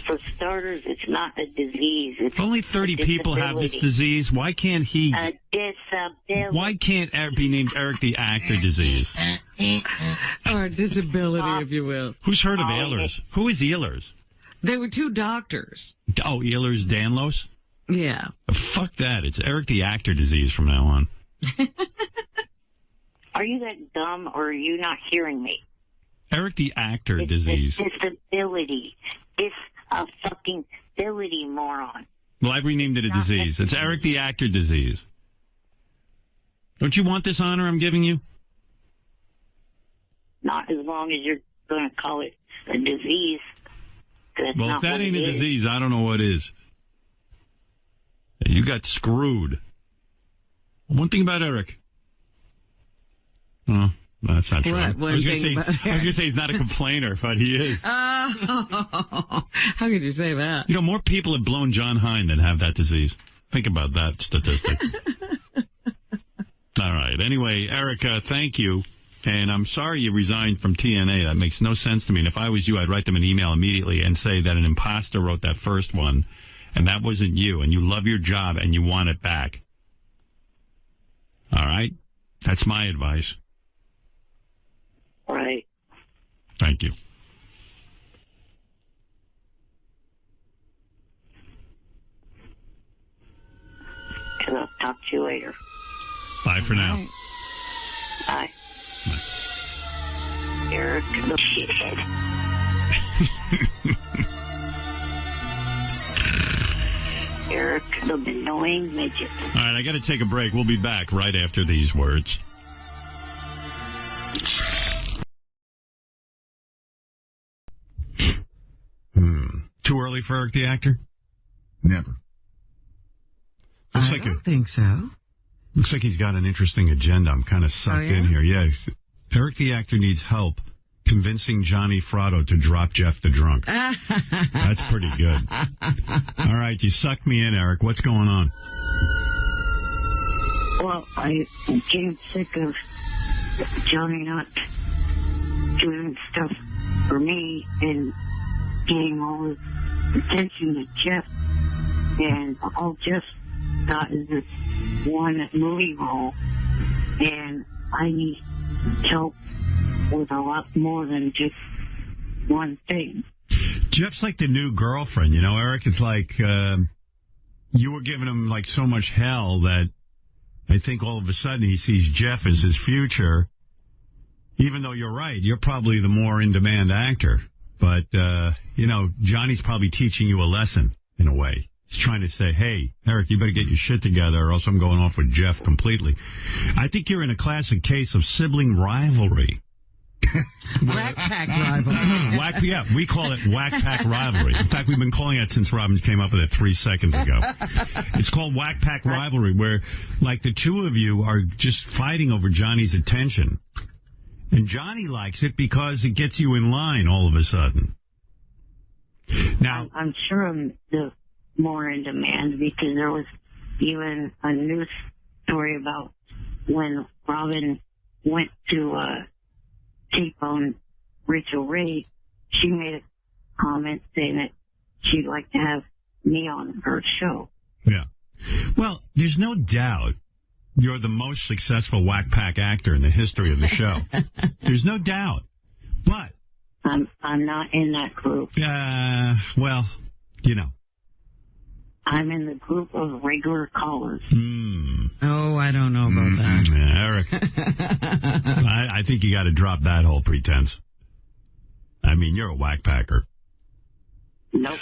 Speaker 3: For starters, it's not a disease. It's
Speaker 2: only 30 people have this disease. Why can't he...
Speaker 3: A disability.
Speaker 2: Why can't Eric be named Eric the Actor disease?
Speaker 1: Or disability, if you will.
Speaker 2: Who's heard of Ehlers? Who is Ehlers?
Speaker 1: They were 2 doctors.
Speaker 2: Oh, Ehlers Danlos?
Speaker 1: Yeah.
Speaker 2: Fuck that. It's Eric the Actor disease from now on.
Speaker 3: Are you that dumb, or are you not hearing me?
Speaker 2: Eric the Actor disease.
Speaker 3: It's disability. It's a fucking ability, moron.
Speaker 2: Well, I've renamed it a disease. It's Eric the Actor disease. Don't you want this honor I'm giving you?
Speaker 3: Not as long as you're going to call it a disease.
Speaker 2: Well, if that ain't a disease, I don't know what is. You got screwed. One thing about Eric. Oh, that's not true. I was going to say he's not a complainer, but he is.
Speaker 1: Oh, how could you say that?
Speaker 2: You know, more people have blown John Hine than have that disease. Think about that statistic. All right. Anyway, Erica, thank you. And I'm sorry you resigned from TNA. That makes no sense to me. And if I was you, I'd write them an email immediately and say that an imposter wrote that first one, and that wasn't you, and you love your job, and you want it back. All right? That's my advice.
Speaker 3: Right.
Speaker 2: Thank you.
Speaker 3: And I'll talk to you later.
Speaker 2: Bye for now.
Speaker 3: Bye. Eric, the shithead. Eric, the annoying midget.
Speaker 2: All right, I got to take a break. We'll be back right after these words. early for Eric the actor?
Speaker 14: Never.
Speaker 1: I don't think so.
Speaker 2: Looks like he's got an interesting agenda. I'm kind of sucked in here. Yes. Eric the actor needs help convincing Johnny Fratto to drop Jeff the drunk. That's pretty good. All right, you sucked me in, Eric. What's going on?
Speaker 3: Well, I became sick of Johnny not doing stuff for me and getting all the attention to Jeff. And all Jeff got is this one movie role. And I need help with a lot more than just one thing.
Speaker 2: Jeff's like the new girlfriend, you know, Eric. It's like you were giving him like so much hell that I think all of a sudden he sees Jeff as his future. Even though you're right, you're probably the more in-demand actor. But, you know, Johnny's probably teaching you a lesson in a way. He's trying to say, hey, Eric, you better get your shit together or else I'm going off with Jeff completely. I think you're in a classic case of sibling rivalry.
Speaker 1: Whack pack rivalry.
Speaker 2: Yeah, we call it whack pack rivalry. In fact, we've been calling it since Robin came up with it 3 seconds ago. It's called whack pack rivalry, where like the two of you are just fighting over Johnny's attention. And Johnny likes it because it gets you in line all of a sudden. Now,
Speaker 3: I'm sure I'm the more in demand because there was even a news story about when Robin went to tape on Rachel Ray, she made a comment saying that she'd like to have me on her show.
Speaker 2: Yeah. Well, there's no doubt you're the most successful whack pack actor in the history of the show. There's no doubt. But
Speaker 3: I'm not in that group.
Speaker 2: Well, you know.
Speaker 3: I'm in the group of regular callers.
Speaker 1: Oh, I don't know about that.
Speaker 2: Yeah, Eric. I think you got to drop that whole pretense. I mean, you're a whack packer.
Speaker 3: Nope.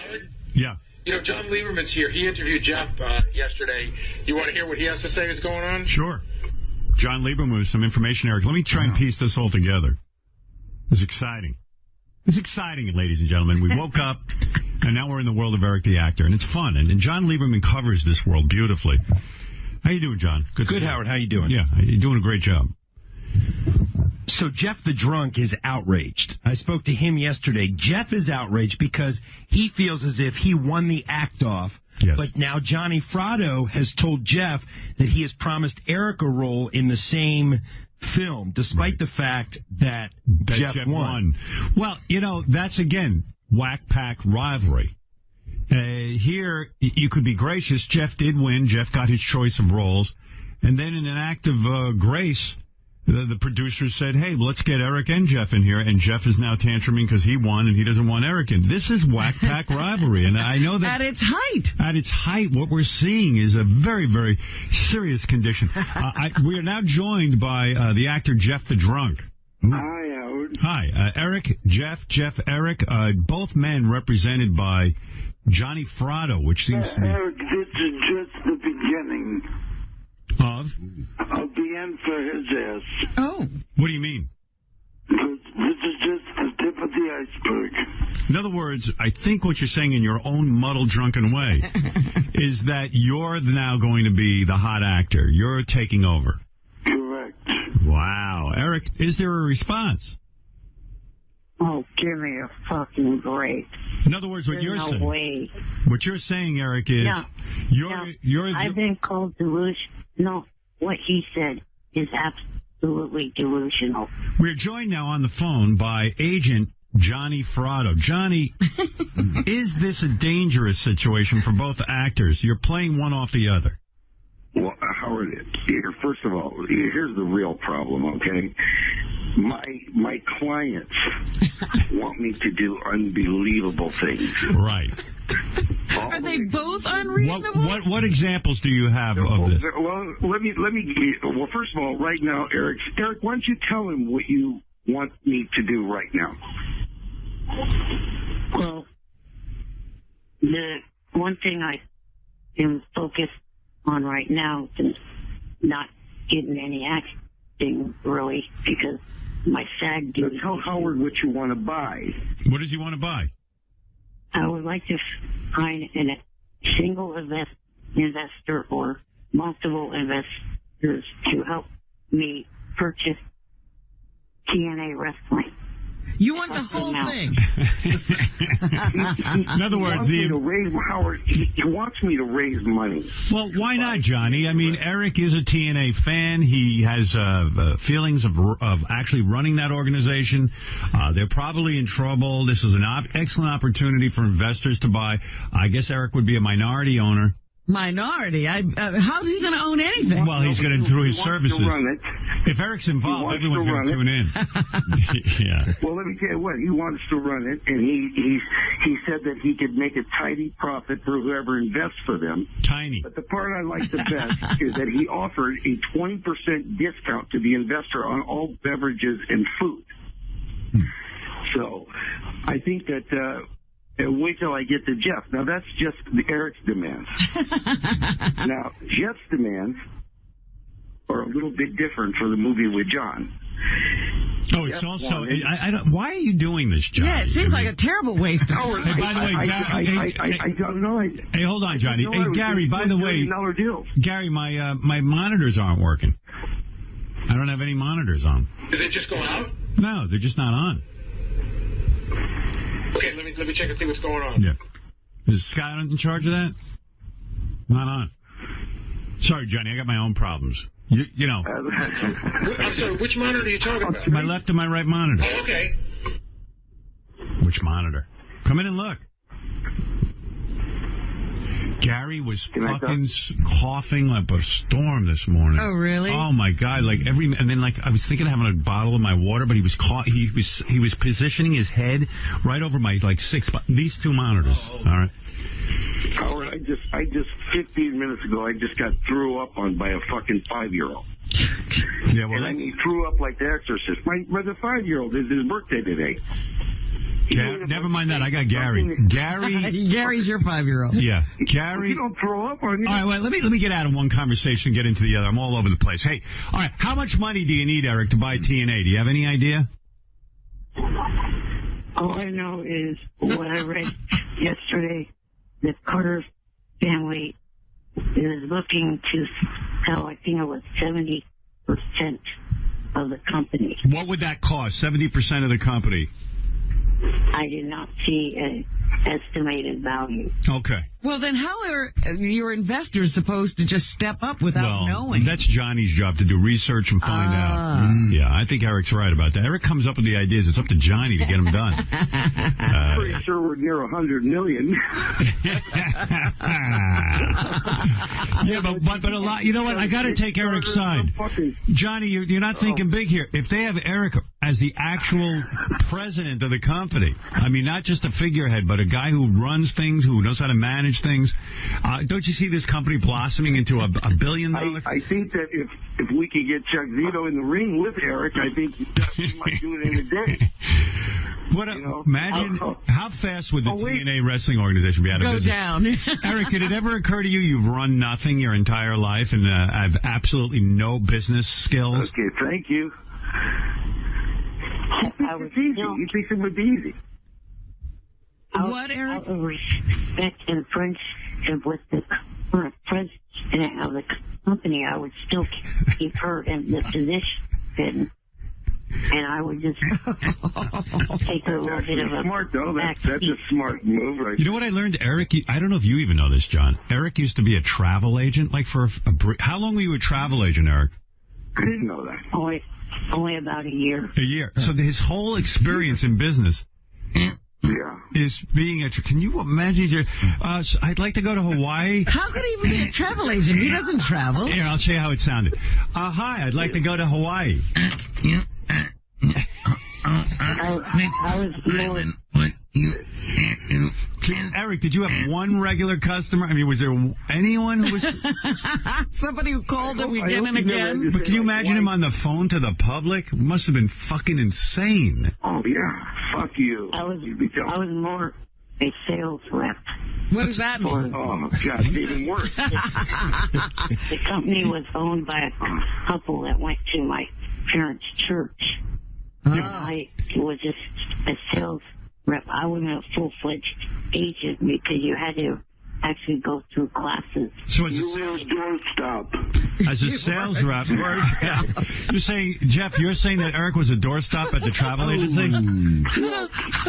Speaker 2: Yeah.
Speaker 6: You know, John Lieberman's here. He interviewed Jeff yesterday. You want to hear what he has to say is going on?
Speaker 2: Sure. John Lieberman with some information, Eric. Let me try and piece this all together. It's exciting. It's exciting, ladies and gentlemen. We woke up, and now we're in the world of Eric the actor, and it's fun. And John Lieberman covers this world beautifully. How you doing, John?
Speaker 17: Good, Howard. How you doing?
Speaker 2: Yeah, you're doing a great job.
Speaker 17: So Jeff the drunk is outraged. I spoke to him yesterday. Jeff is outraged because he feels as if he won the act off. Yes. But now Johnny Fratto has told Jeff that he has promised Eric a role in the same film, despite the fact that Jeff won.
Speaker 2: Well, you know, that's, again, whack pack rivalry. Here, you could be gracious. Jeff did win. Jeff got his choice of roles. And then in an act of grace, the producers said, hey, let's get Eric and Jeff in here. And Jeff is now tantruming because he won and he doesn't want Eric in. This is whack pack rivalry. And I know that
Speaker 1: at its height.
Speaker 2: At its height, what we're seeing is a very, very serious condition. We are now joined by the actor Jeff the Drunk.
Speaker 18: Hi, Howard.
Speaker 2: Hi, Eric, Jeff, Eric, both men represented by Johnny Fratto, which seems to be...
Speaker 18: Eric, this is just the beginning.
Speaker 2: Of
Speaker 18: the end for his ass.
Speaker 1: Oh.
Speaker 2: What do you mean?
Speaker 18: Because this is just the tip of the iceberg.
Speaker 2: In other words, I think what you're saying in your own muddled, drunken way is that you're now going to be the hot actor. You're taking over.
Speaker 18: Correct.
Speaker 2: Wow. Eric, is there a response?
Speaker 3: Oh, give me a fucking break.
Speaker 2: In other words, what you're saying.
Speaker 3: Way.
Speaker 2: What you're saying, Eric, is
Speaker 3: I've been called delusional. No, what he said is absolutely delusional.
Speaker 2: We're joined now on the phone by agent Johnny Fratto. Johnny, is this a dangerous situation for both actors? You're playing one off the other.
Speaker 18: Well, Howard, first of all, here's the real problem, okay? My clients want me to do unbelievable things.
Speaker 2: Right.
Speaker 1: Are they both unreasonable?
Speaker 2: What examples do you have of this?
Speaker 18: Well, let me give you, well, first of all, right now, Eric, why don't you tell him what you want me to do right now?
Speaker 3: Well, the one thing I am focused on right now is not getting any acting, really, because my SAG duty.
Speaker 18: Tell Howard what you want to buy.
Speaker 2: What does he want to buy?
Speaker 3: I would like to find a single investor or multiple investors to help me purchase TNA Wrestling.
Speaker 1: You want the whole thing.
Speaker 2: In other words,
Speaker 18: he wants me to raise money.
Speaker 2: Well, why not, Johnny? I mean, Eric is a TNA fan. He has feelings of actually running that organization. They're probably in trouble. This is an excellent opportunity for investors to buy. I guess Eric would be a minority owner.
Speaker 1: Minority? How's he going to own anything?
Speaker 2: Well, he's going to through his services.
Speaker 18: To run it.
Speaker 2: If Eric's involved, everyone's going to tune in. Yeah.
Speaker 18: Well, let me tell you what. He wants to run it, and he said that he could make a tidy profit for whoever invests for them.
Speaker 2: Tiny.
Speaker 18: But the part I like the best is that he offered a 20% discount to the investor on all beverages and food. So I think that... wait till I get to Jeff. Now, that's just Eric's demands. Now, Jeff's demands are a little bit different for the movie with John.
Speaker 2: Oh, it's also... I don't, why are you doing this, Johnny?
Speaker 1: Yeah, it seems like a terrible waste of time.
Speaker 2: Hey, by the way,
Speaker 18: I don't know.
Speaker 2: Hey, hold on, Johnny. Hey, Gary, by the way... Gary, my monitors aren't working. I don't have any monitors on.
Speaker 6: Did they just go out?
Speaker 2: No, they're just not on.
Speaker 6: Okay, let me check and see what's going on.
Speaker 2: Yeah. Is Scott in charge of that? Not on. Sorry, Johnny, I got my own problems. You know.
Speaker 6: I'm sorry, which monitor are you talking about?
Speaker 2: My left and my right monitor.
Speaker 6: Oh, okay.
Speaker 2: Which monitor? Come in and look. Gary was fucking coughing like a storm this morning.
Speaker 1: Oh, really?
Speaker 2: Oh my God! And then I was thinking of having a bottle of my water, but he was positioning his head right over my these two monitors. All right.
Speaker 18: Howard, I just 15 minutes ago, I just got threw up on by a fucking 5-year-old.
Speaker 2: Yeah, well,
Speaker 18: and he threw up like the Exorcist. The 5-year-old is his birthday today.
Speaker 2: Never mind that. I got Gary.
Speaker 1: Gary's your 5-year-old.
Speaker 2: Yeah, Gary.
Speaker 18: You don't throw up on me.
Speaker 2: All right, well, let me get out of one conversation and get into the other. I'm all over the place. Hey, all right, how much money do you need, Eric, to buy TNA? Do you have any idea?
Speaker 3: All I know is what I read yesterday. The Carter family is looking to sell, I think it was 70% of the company.
Speaker 2: What would that cost? 70% of the company?
Speaker 3: I did not see an estimated value.
Speaker 2: Okay.
Speaker 1: Well, then how are your investors supposed to just step up without knowing?
Speaker 2: That's Johnny's job to do research and find out. Yeah, I think Eric's right about that. Eric comes up with the ideas. It's up to Johnny to get them done.
Speaker 18: I'm pretty sure we're near 100 million.
Speaker 2: Yeah, but a lot. You know what? I got to take Eric's side. Johnny, you're not thinking big here. If they have Eric as the actual president of the company, I mean, not just a figurehead, but a guy who runs things, who knows how to manage things, don't you see this company blossoming into a $1 billion?
Speaker 18: I think that if we could get Chuck Zito in the ring with Eric, I think we might do it in a day.
Speaker 2: Imagine how fast would the TNA Wrestling organization be out of business?
Speaker 1: Go down.
Speaker 2: Eric, did it ever occur to you you've run nothing your entire life and have absolutely no business skills?
Speaker 18: Okay, thank you. It's easy. You think it would be easy?
Speaker 1: What, Eric?
Speaker 3: Out of respect and friendship with the current president of the company, I would still keep her in the position, and I would just take her a little bit of a
Speaker 18: smart though. That's a smart move, right?
Speaker 2: You know what I learned, Eric? I don't know if you even know this, John. Eric used to be a travel agent, like for how long were you a travel agent, Eric?
Speaker 18: I didn't know that.
Speaker 3: Only about a year.
Speaker 2: A year. So his whole experience in business.
Speaker 18: Yeah.
Speaker 2: Is being a... Can you imagine... I'd like to go to Hawaii.
Speaker 1: How could he even be a travel agent? He doesn't travel.
Speaker 2: Here, I'll show you how it sounded. Hi, I'd like to go to Hawaii. Eric, did you have one regular customer? I mean, was there anyone who was...
Speaker 1: Somebody who called him again and again?
Speaker 2: But can you imagine him on the phone to the public? It must have been fucking insane.
Speaker 18: Oh, yeah. Fuck you.
Speaker 3: I was more a sales rep.
Speaker 1: What does that mean?
Speaker 18: Oh, God, even worse.
Speaker 3: The company was owned by a couple that went to my parents' church. I was just a sales rep. I wasn't a full-fledged agent because you had to actually go through classes.
Speaker 2: So as a sales rep, you're saying, Jeff, you're saying that Eric was a doorstop at the travel agency?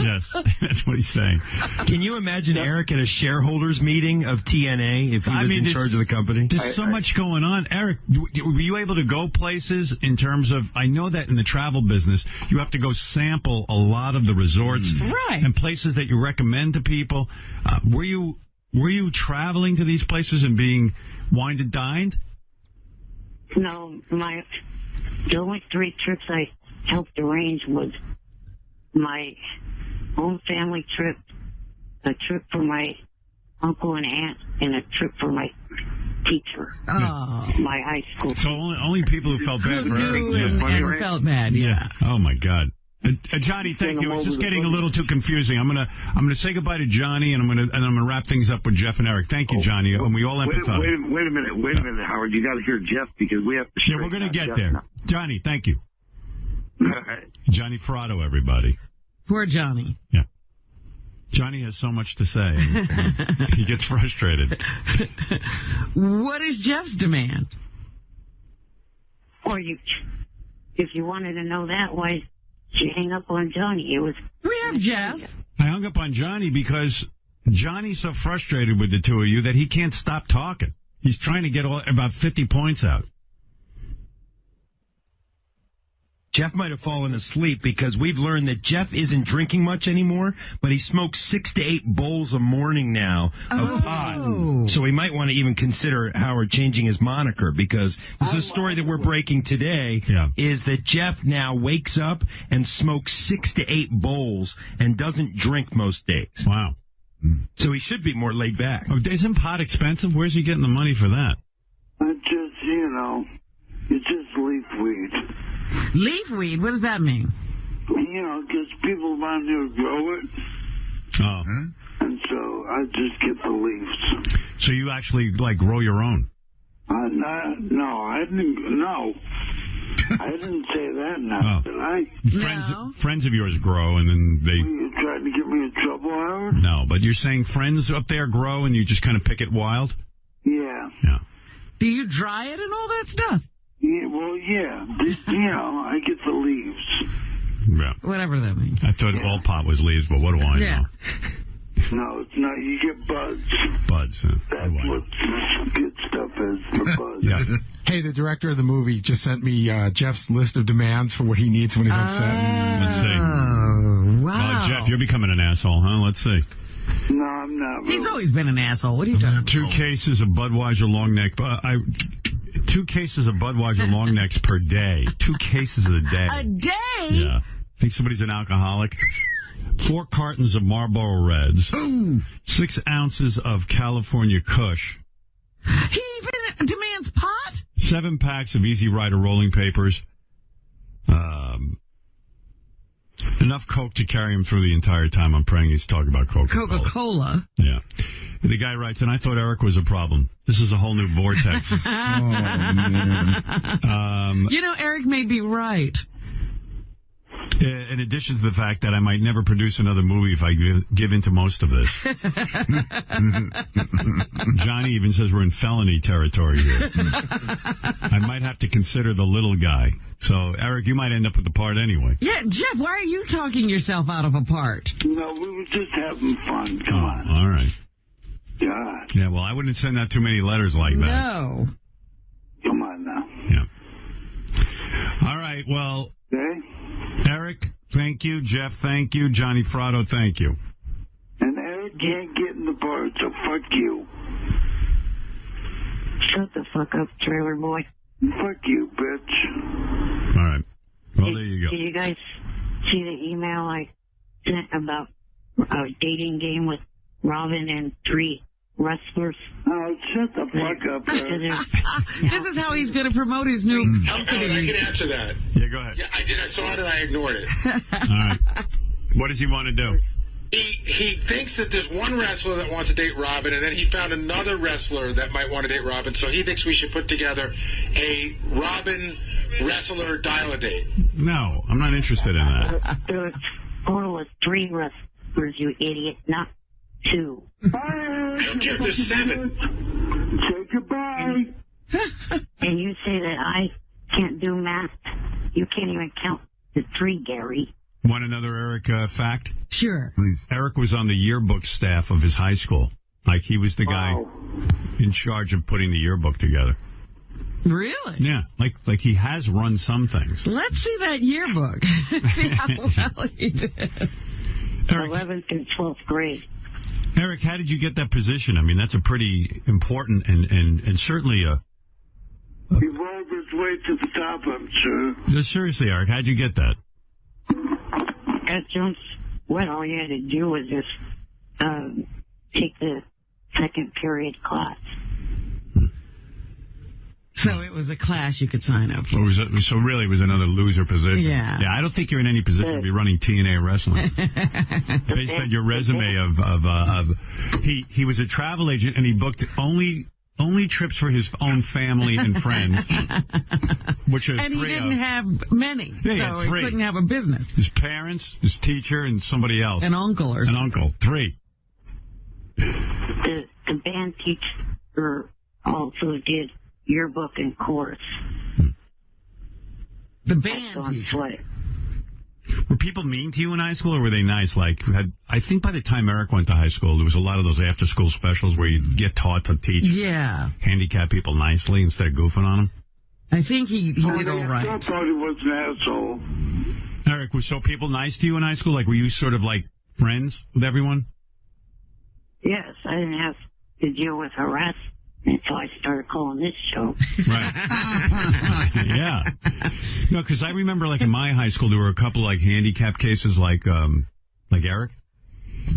Speaker 2: Yes, that's what he's saying.
Speaker 17: Can you imagine Eric at a shareholders meeting of TNA if he was in charge of the company?
Speaker 2: There's so much going on. Eric, were you able to go places in terms of, I know that in the travel business, you have to go sample a lot of the resorts and places that you recommend to people. Were you traveling to these places and being wined and dined?
Speaker 3: No, the only 3 trips I helped arrange was my own family trip, a trip for my uncle and aunt, and a trip for my teacher, my high school.
Speaker 2: So only people who felt bad for Eric.
Speaker 1: And felt bad, yeah.
Speaker 2: Oh, my God. Johnny, thank you. It's just getting a little too confusing. I'm gonna say goodbye to Johnny, and I'm gonna wrap things up with Jeff and Eric. Thank you, Johnny, and we all empathize.
Speaker 18: Wait a minute, Howard. You got to hear Jeff because we have to.
Speaker 2: Yeah, we're gonna get there. Johnny, thank you. Johnny Fratto, everybody.
Speaker 1: Poor Johnny.
Speaker 2: Yeah. Johnny has so much to say. He gets frustrated.
Speaker 1: What is Jeff's demand?
Speaker 3: Or if you wanted to know that, why? She hang up on Johnny.
Speaker 1: We have Jeff.
Speaker 2: I hung up on Johnny because Johnny's so frustrated with the two of you that he can't stop talking. He's trying to get about 50 points out.
Speaker 17: Jeff might have fallen asleep because we've learned that Jeff isn't drinking much anymore, but he smokes 6 to 8 bowls a morning now of pot. So we might want to even consider Howard changing his moniker because this is a story that we're breaking today is that Jeff now wakes up and smokes 6 to 8 bowls and doesn't drink most days.
Speaker 2: Wow.
Speaker 17: So he should be more laid back.
Speaker 2: Oh, isn't pot expensive? Where's he getting the money for that?
Speaker 18: It's just leaf weed.
Speaker 1: Leaf weed? What does that mean?
Speaker 18: Because people around here grow it.
Speaker 2: Oh.
Speaker 18: And so I just get the leaves.
Speaker 2: So you actually, grow your own?
Speaker 18: No, I didn't. No. I didn't say that now.
Speaker 2: Friends of yours grow, and then they...
Speaker 18: You trying to get me in trouble, Howard?
Speaker 2: No, but you're saying friends up there grow, and you just kind of pick it wild?
Speaker 18: Yeah.
Speaker 2: Yeah.
Speaker 1: Do you dry it and all that stuff?
Speaker 18: Yeah, well, yeah. I get the leaves.
Speaker 2: Yeah.
Speaker 1: Whatever that means.
Speaker 2: I thought all pot was leaves, but what do I know?
Speaker 18: No, it's not. You get buds.
Speaker 2: Buds.
Speaker 18: That's what good stuff is, the buds.
Speaker 2: Yeah.
Speaker 4: Hey, the director of the movie just sent me Jeff's list of demands for what he needs when he's on set.
Speaker 2: Let's see.
Speaker 1: Oh, wow.
Speaker 2: Oh, Jeff, you're becoming an asshole, huh? Let's see.
Speaker 18: No, I'm not. Really.
Speaker 1: He's always been an asshole. What are you talking about?
Speaker 2: 2 cases of Budweiser long neck. 2 cases of Budweiser long necks per day. 2 cases a day.
Speaker 1: A day?
Speaker 2: Yeah. Think somebody's an alcoholic? 4 cartons of Marlboro Reds. 6 ounces of California Kush.
Speaker 1: He even demands pot?
Speaker 2: 7 packs of Easy Rider rolling papers. Enough Coke to carry him through the entire time. I'm praying he's talking about Coca-Cola.
Speaker 1: Coca-Cola?
Speaker 2: Yeah. The guy writes, and I thought Eric was a problem. This is a whole new vortex.
Speaker 1: Eric may be right.
Speaker 2: In addition to the fact that I might never produce another movie if I give into most of this. Johnny even says we're in felony territory here. I might have to consider the little guy. So, Eric, you might end up with the part anyway.
Speaker 1: Yeah, Jeff, why are you talking yourself out of a part?
Speaker 18: No, we were just having fun. Come on.
Speaker 2: All right.
Speaker 18: God.
Speaker 2: Yeah, well, I wouldn't send out too many letters like that.
Speaker 1: No.
Speaker 18: Come on now.
Speaker 2: Yeah. All right, well...
Speaker 18: Okay.
Speaker 2: Eric, thank you. Jeff, thank you. Johnny Fratto, thank you.
Speaker 18: And Eric can't get in the part, so fuck you.
Speaker 3: Shut the fuck up, trailer boy.
Speaker 18: Fuck you, bitch.
Speaker 2: All right. Well, there you go.
Speaker 3: Did you guys see the email I sent about a dating game with Robin and 3 wrestlers?
Speaker 18: Oh, shut the fuck up,
Speaker 1: This is how he's going to promote his new company.
Speaker 6: I can answer that.
Speaker 2: Yeah, go ahead.
Speaker 6: Yeah, I did. I saw it and I ignored it.
Speaker 2: All right. What does he want to do?
Speaker 6: He thinks that there's one wrestler that wants to date Robin, and then he found another wrestler that might want to date Robin, so he thinks we should put together a Robin wrestler dial-a-date.
Speaker 2: No, I'm not interested in that.
Speaker 3: There's a total of 3 numbers, you idiot, not 2.
Speaker 6: Give her 7.
Speaker 18: Say goodbye.
Speaker 3: And you say that I can't do math. You can't even count to 3, Gary.
Speaker 2: Want another Eric fact?
Speaker 1: Sure.
Speaker 2: Eric was on the yearbook staff of his high school. Like, he was the guy in charge of putting the yearbook together.
Speaker 1: Really?
Speaker 2: Yeah, like he has run some things.
Speaker 1: Let's see that yearbook. See how well he did.
Speaker 2: Eric,
Speaker 3: 11th and 12th grade.
Speaker 2: Eric, how did you get that position? I mean, that's a pretty important and certainly a...
Speaker 18: He rolled his way to the top, I'm sure.
Speaker 2: Seriously, Eric, how'd you get that?
Speaker 3: At Jones, what all you had to do was just take the second period class.
Speaker 1: So it was a class you could sign up for.
Speaker 2: So really it was another loser position.
Speaker 1: Yeah.
Speaker 2: Yeah, I don't think you're in any position to be running TNA Wrestling. Based on your resume of he was a travel agent and he booked only trips for his own family and friends, which are
Speaker 1: and
Speaker 2: 3
Speaker 1: he didn't have many,
Speaker 2: yeah,
Speaker 1: so he couldn't have a business.
Speaker 2: His parents, his teacher, and somebody else.
Speaker 1: An uncle or something.
Speaker 2: An uncle. 3.
Speaker 3: The band teacher also did yearbook and chorus.
Speaker 1: The band teacher.
Speaker 2: Were people mean to you in high school, or were they nice? Like, I think by the time Eric went to high school, there was a lot of those after-school specials where you get taught to teach handicapped people nicely instead of goofing on them.
Speaker 1: I think he did all right.
Speaker 18: I thought he was an asshole.
Speaker 2: Eric, were so people nice to you in high school? Like, were you sort of like friends with everyone?
Speaker 3: Yes, I didn't have to deal with harassment until I started calling this show.
Speaker 2: Right. Yeah. No, because I remember, like, in my high school, there were a couple, like, handicap cases like Eric.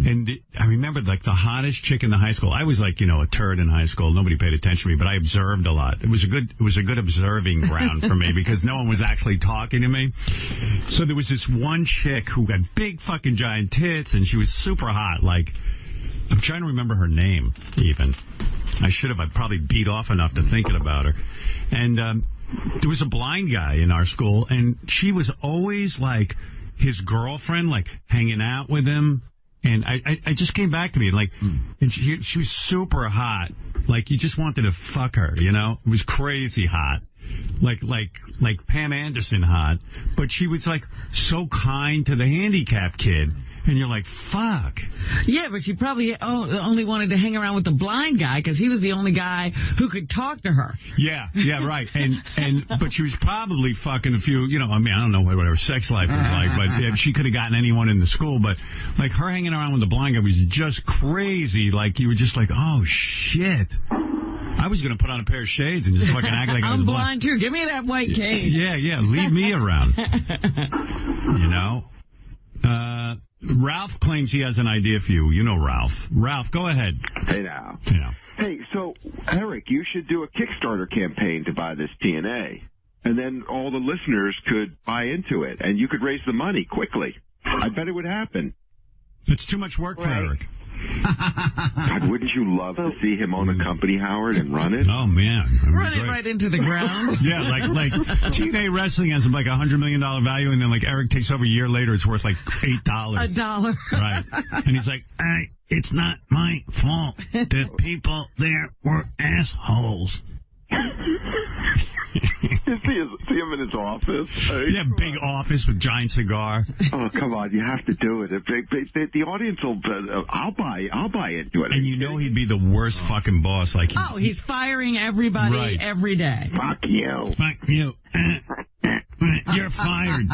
Speaker 2: And I remember, like, the hottest chick in the high school. I was, like, a turd in high school. Nobody paid attention to me, but I observed a lot. It was a good observing ground for me because no one was actually talking to me. So there was this one chick who had big fucking giant tits, and she was super hot. Like, I'm trying to remember her name, even. I'd probably beat off enough to thinking about her. And there was a blind guy in our school, and she was always, like, his girlfriend, like, hanging out with him. And I just came back to me, like, and she was super hot. Like, you just wanted to fuck her, It was crazy hot. Like Pam Anderson hot. But she was, like, so kind to the handicapped kid. And you're like, fuck.
Speaker 1: Yeah, but she probably only wanted to hang around with the blind guy because he was the only guy who could talk to her.
Speaker 2: Yeah, right. But she was probably fucking a few, I don't know what her sex life was like, but she could have gotten anyone in the school. But, like, her hanging around with the blind guy was just crazy. Like, you were just like, oh, shit. I was going to put on a pair of shades and just fucking act like I was blind.
Speaker 1: I'm blind, too. Give me that white cane.
Speaker 2: Yeah. Leave me around. Ralph claims he has an idea for you. You know Ralph. Ralph, go ahead.
Speaker 19: Hey, now.
Speaker 2: Yeah.
Speaker 19: Hey, so, Eric, you should do a Kickstarter campaign to buy this TNA. And then all the listeners could buy into it, and you could raise the money quickly. I bet it would happen.
Speaker 2: It's too much work for Eric.
Speaker 19: God, wouldn't you love to see him own a company, Howard, and run it?
Speaker 2: Oh, man.
Speaker 1: Run it right into the ground.
Speaker 2: Yeah, like TNA Wrestling has like $100 million value, and then like Eric takes over a year later, it's worth like $8.
Speaker 1: $1.
Speaker 2: Right. And he's like, it's not my fault. The people there were assholes.
Speaker 19: See him in his office.
Speaker 2: Yeah, big office with giant cigar.
Speaker 19: Oh, come on, you have to do it. The audience will. I'll buy into it.
Speaker 2: And he'd be the worst fucking boss. Like,
Speaker 1: he's firing everybody every day.
Speaker 19: Fuck you.
Speaker 2: Fuck you. You're fired.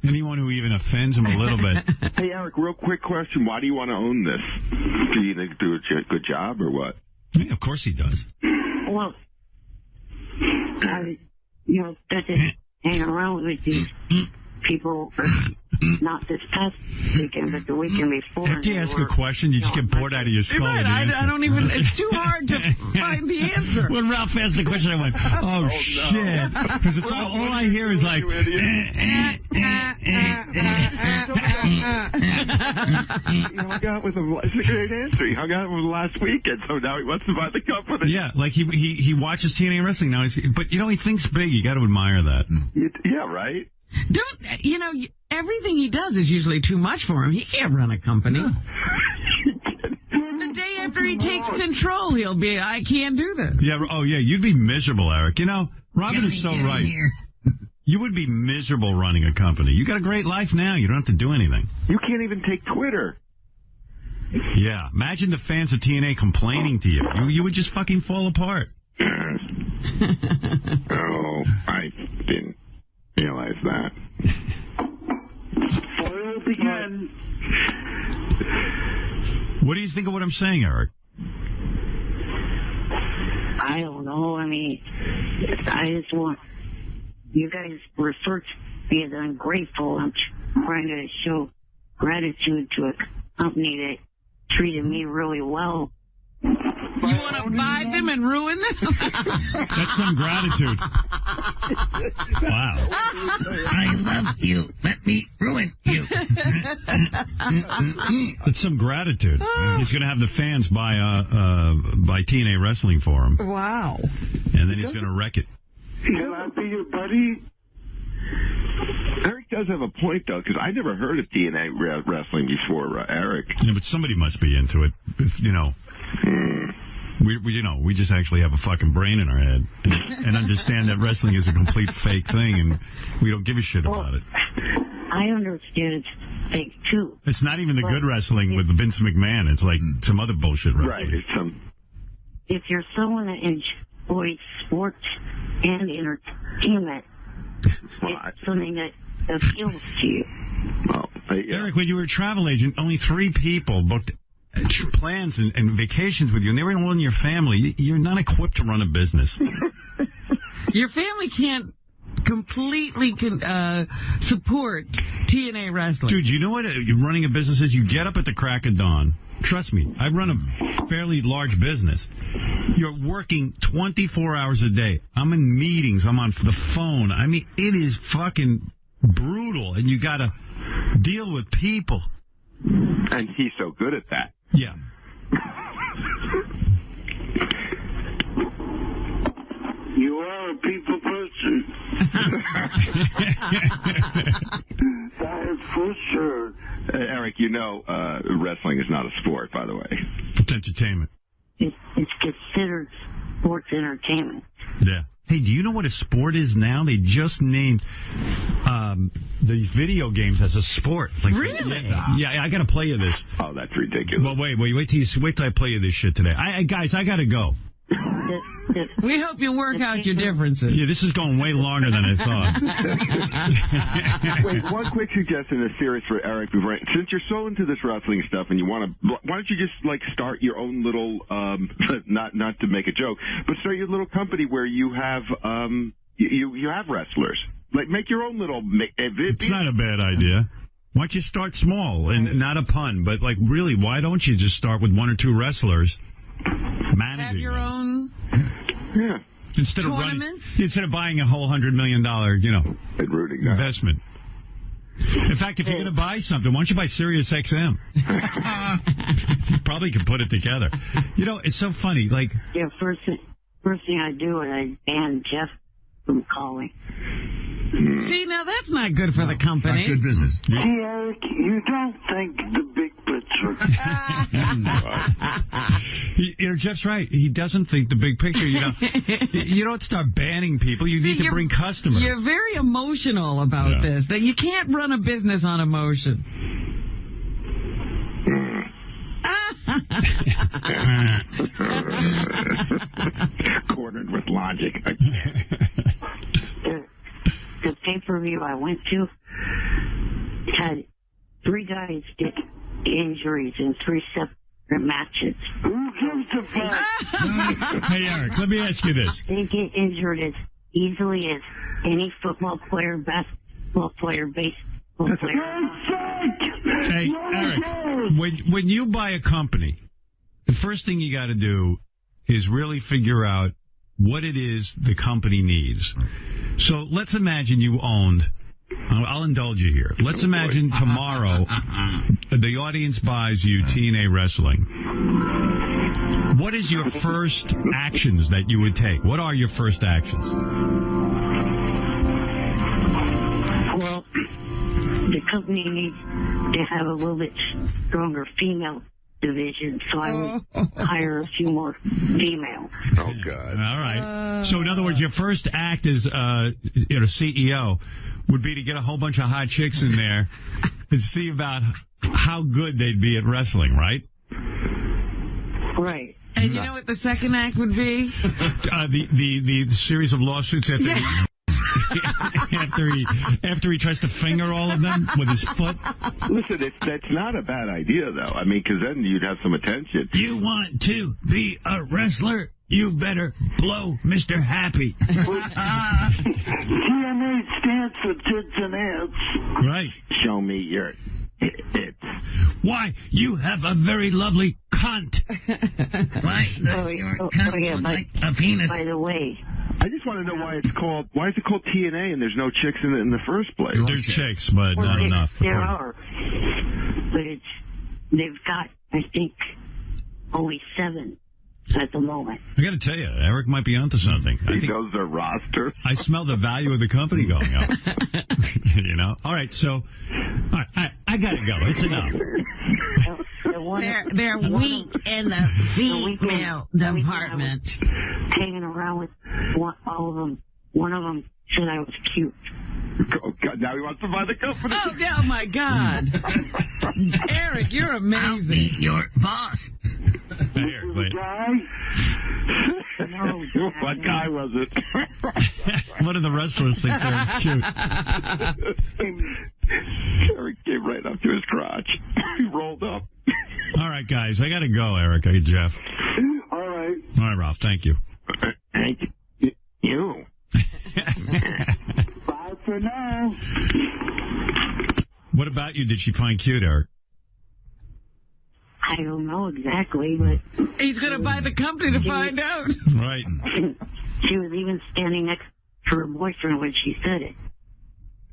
Speaker 2: Anyone who even offends him a little bit.
Speaker 19: Hey, Eric, real quick question: why do you want to own this? Do you think do a good job or what?
Speaker 2: Yeah, of course he does.
Speaker 3: Well, doesn't hang around with these people for not this past weekend, but the weekend before.
Speaker 2: After you ask a question, you just get bored out of your skull.
Speaker 1: Right, I don't even, it's too hard to find the answer.
Speaker 2: When Ralph asked the question, I went, oh shit. Because it's all I hear is like,
Speaker 19: He hung out with him. It's a great answer. He hung out with him last weekend, so now he wants to buy the company.
Speaker 2: Yeah, like he watches TNA Wrestling now. But he thinks big. You got to admire that.
Speaker 19: Yeah, right?
Speaker 1: everything he does is usually too much for him. He can't run a company. The day after he takes control, he'll be, I can't do this.
Speaker 2: Yeah. Oh, yeah. You'd be miserable, Eric. You know, Robin is so right. You would be miserable running a company. You got a great life now. You don't have to do anything.
Speaker 19: You can't even take Twitter.
Speaker 2: Yeah. Imagine the fans of TNA complaining to you. You would just fucking fall apart.
Speaker 19: Oh, I didn't realize that.
Speaker 18: Foiled again.
Speaker 2: What do you think of what I'm saying, Eric?
Speaker 5: I don't know. I mean, I just want you guys refer to me as ungrateful. I'm trying to show gratitude to a company that treated me really well.
Speaker 1: You want to buy them and ruin them?
Speaker 2: That's some gratitude. Wow.
Speaker 11: I love you. Let me ruin you.
Speaker 2: That's some gratitude. He's going to have the fans buy TNA Wrestling for him.
Speaker 1: Wow.
Speaker 2: And then he's going to wreck it.
Speaker 18: Can I be your buddy?
Speaker 19: Eric does have a point, though, because I never heard of TNA Wrestling before, Eric.
Speaker 2: Yeah, but somebody must be into it. If, you know, we just actually have a fucking brain in our head and understand that wrestling is a complete fake thing, and we don't give a shit about it.
Speaker 5: I understand it's fake, too.
Speaker 2: It's not even the good wrestling with Vince McMahon. It's like some other bullshit wrestling.
Speaker 19: Right. It's some...
Speaker 5: If you're someone that enjoys sports and entertainment, it's something that appeals to you.
Speaker 19: Well, yeah.
Speaker 2: Eric, when you were a travel agent, only 3 people booked plans and vacations with you, and they were all in your family. You're not equipped to run a business.
Speaker 1: Your family can't completely support TNA Wrestling.
Speaker 2: Dude, you know what running a business is? You get up at the crack of dawn. Trust me, I run a fairly large business. You're working 24 hours a day. I'm in meetings. I'm on the phone. I mean, it is fucking brutal, and you got to deal with people.
Speaker 19: And he's so good at that.
Speaker 2: Yeah.
Speaker 18: You are a people person. That is for sure.
Speaker 19: Eric, you know wrestling is not a sport, by the way.
Speaker 2: It's entertainment.
Speaker 5: It's considered sports entertainment.
Speaker 2: Yeah. Hey, do you know what a sport is now? They just named these video games as a sport. Like,
Speaker 1: really?
Speaker 2: Yeah, I got to play you this.
Speaker 19: Oh, that's ridiculous.
Speaker 2: Well, wait till I play you this shit today. Guys, I got to go.
Speaker 1: We hope you work out your differences.
Speaker 2: Yeah, this is going way longer than I thought.
Speaker 19: Wait, one quick suggestion that's serious for Eric. Since you're so into this wrestling stuff and you want to, why don't you just like start your own little, not to make a joke, but start your little company where you have, you have wrestlers. Like make your own little.
Speaker 2: It's not a bad idea. Why don't you start small and not a pun, but like really, why don't you just start with 1 or 2 wrestlers? Managing
Speaker 1: have your own
Speaker 2: instead of buying a whole $100 million, investment. In fact, if you're going to buy something, why don't you buy Sirius XM? You probably can put it together. You know, it's so funny. Like,
Speaker 5: yeah, first thing I do is I ban Jeff from calling.
Speaker 1: See, now that's not good for the company.
Speaker 14: Not good business.
Speaker 18: Hey, Eric, you don't think the big picture.
Speaker 2: You know, Jeff's right. He doesn't think the big picture. You know, you don't start banning people. You need to bring customers.
Speaker 1: You're very emotional about this. That you can't run a business on emotion.
Speaker 19: Cornered with logic.
Speaker 5: The pay-per-view I went to had 3 guys get injuries in 3 separate matches.
Speaker 18: Who gives a fuck?
Speaker 2: Hey, Eric, let me ask you this.
Speaker 5: They get injured as easily as any football player, basketball player, baseball player.
Speaker 2: Hey, Eric, when you buy a company, the first thing you got to do is really figure out what it is the company needs. So let's imagine you owned, I'll indulge you here. Let's imagine tomorrow the audience buys you TNA Wrestling. What is your first actions that you would take? What are your first actions?
Speaker 5: Well, the company needs to have a little bit stronger female division, so I would hire a few more females.
Speaker 14: Oh, God.
Speaker 2: All right. So, in other words, your first act as CEO would be to get a whole bunch of hot chicks in there and see about how good they'd be at wrestling, right?
Speaker 5: Right.
Speaker 1: And you know what the second act would be?
Speaker 2: The series of lawsuits after he tries to finger all of them with his foot.
Speaker 19: Listen, that's not a bad idea, though. I mean, because then you'd have some attention.
Speaker 2: You want to be a wrestler? You better blow Mr. Happy.
Speaker 18: TNA stands for tits and ass.
Speaker 2: Right.
Speaker 19: Show me your tits.
Speaker 2: Why, you have a very lovely cunt.
Speaker 11: Why does your cunt look like a penis?
Speaker 5: By the way,
Speaker 19: I just want to know why is it called TNA and there's no chicks in it in the first place?
Speaker 2: There's chicks, but not enough.
Speaker 5: There are. But they've got, I think, only 7 at the moment.
Speaker 2: I got to tell you, Eric might be onto something.
Speaker 19: He knows their roster.
Speaker 2: I smell the value of the company going up. You know? All right, so, I got to go. It's enough.
Speaker 1: They're weak in the female department.
Speaker 5: Hanging around with all of them. One of them said I was cute.
Speaker 19: Oh, God, now he wants to buy the company.
Speaker 1: Oh my God. Eric, you're amazing.
Speaker 11: I'll be your boss.
Speaker 2: Here, wait.
Speaker 19: What guy was it?
Speaker 2: One of the wrestlers thinks they're cute.
Speaker 19: Eric came right up to his crotch. He rolled up.
Speaker 2: All right, guys, I got to go, Eric. Hey, Jeff.
Speaker 18: All right.
Speaker 2: All right, Ralph, thank you.
Speaker 19: Thank you.
Speaker 18: Bye for now.
Speaker 2: What about you did she find cute, Eric?
Speaker 5: I don't know exactly, but...
Speaker 1: He's going to buy the company to find out.
Speaker 2: Right.
Speaker 5: She was even standing next to her boyfriend when she said it.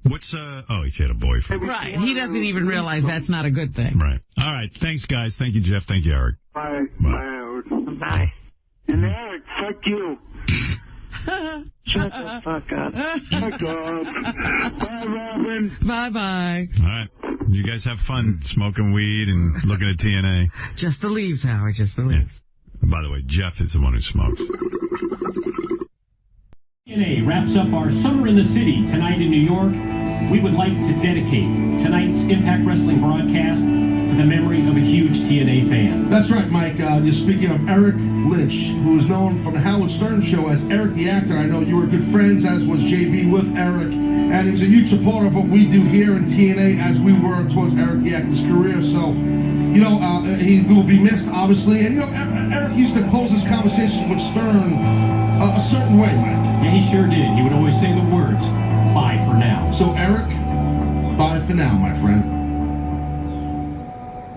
Speaker 2: What's, oh, she had a boyfriend.
Speaker 1: Right. He doesn't even realize that's not a good thing.
Speaker 2: Right. All right. Thanks, guys. Thank you, Jeff. Thank you, Eric.
Speaker 18: Bye.
Speaker 2: Bye.
Speaker 5: Bye.
Speaker 18: And Eric, fuck you.
Speaker 5: Shut the fuck up.
Speaker 18: Fuck off. Bye, Robin.
Speaker 1: Bye-bye.
Speaker 2: All right. You guys have fun smoking weed and looking at TNA.
Speaker 1: Just the leaves, Howard. Just the leaves.
Speaker 2: Yeah. By the way, Jeff is the one who smokes.
Speaker 10: TNA wraps up our Summer in the City tonight in New York. We would like to dedicate tonight's Impact Wrestling broadcast to the memory of a huge TNA fan.
Speaker 20: That's right, Mike. You're speaking of Eric Lynch, who is known from the Howard Stern Show as Eric the Actor. I know you were good friends, as was JB with Eric, and he was a huge supporter of what we do here in TNA as we were towards Eric the Actor's career. So, you know, he will be missed, obviously. And, you know, Eric used to close his conversations with Stern a certain way, Mike.
Speaker 10: Yeah, he sure did. He would always say the words, bye for now.
Speaker 20: So, Eric, bye for now, my friend.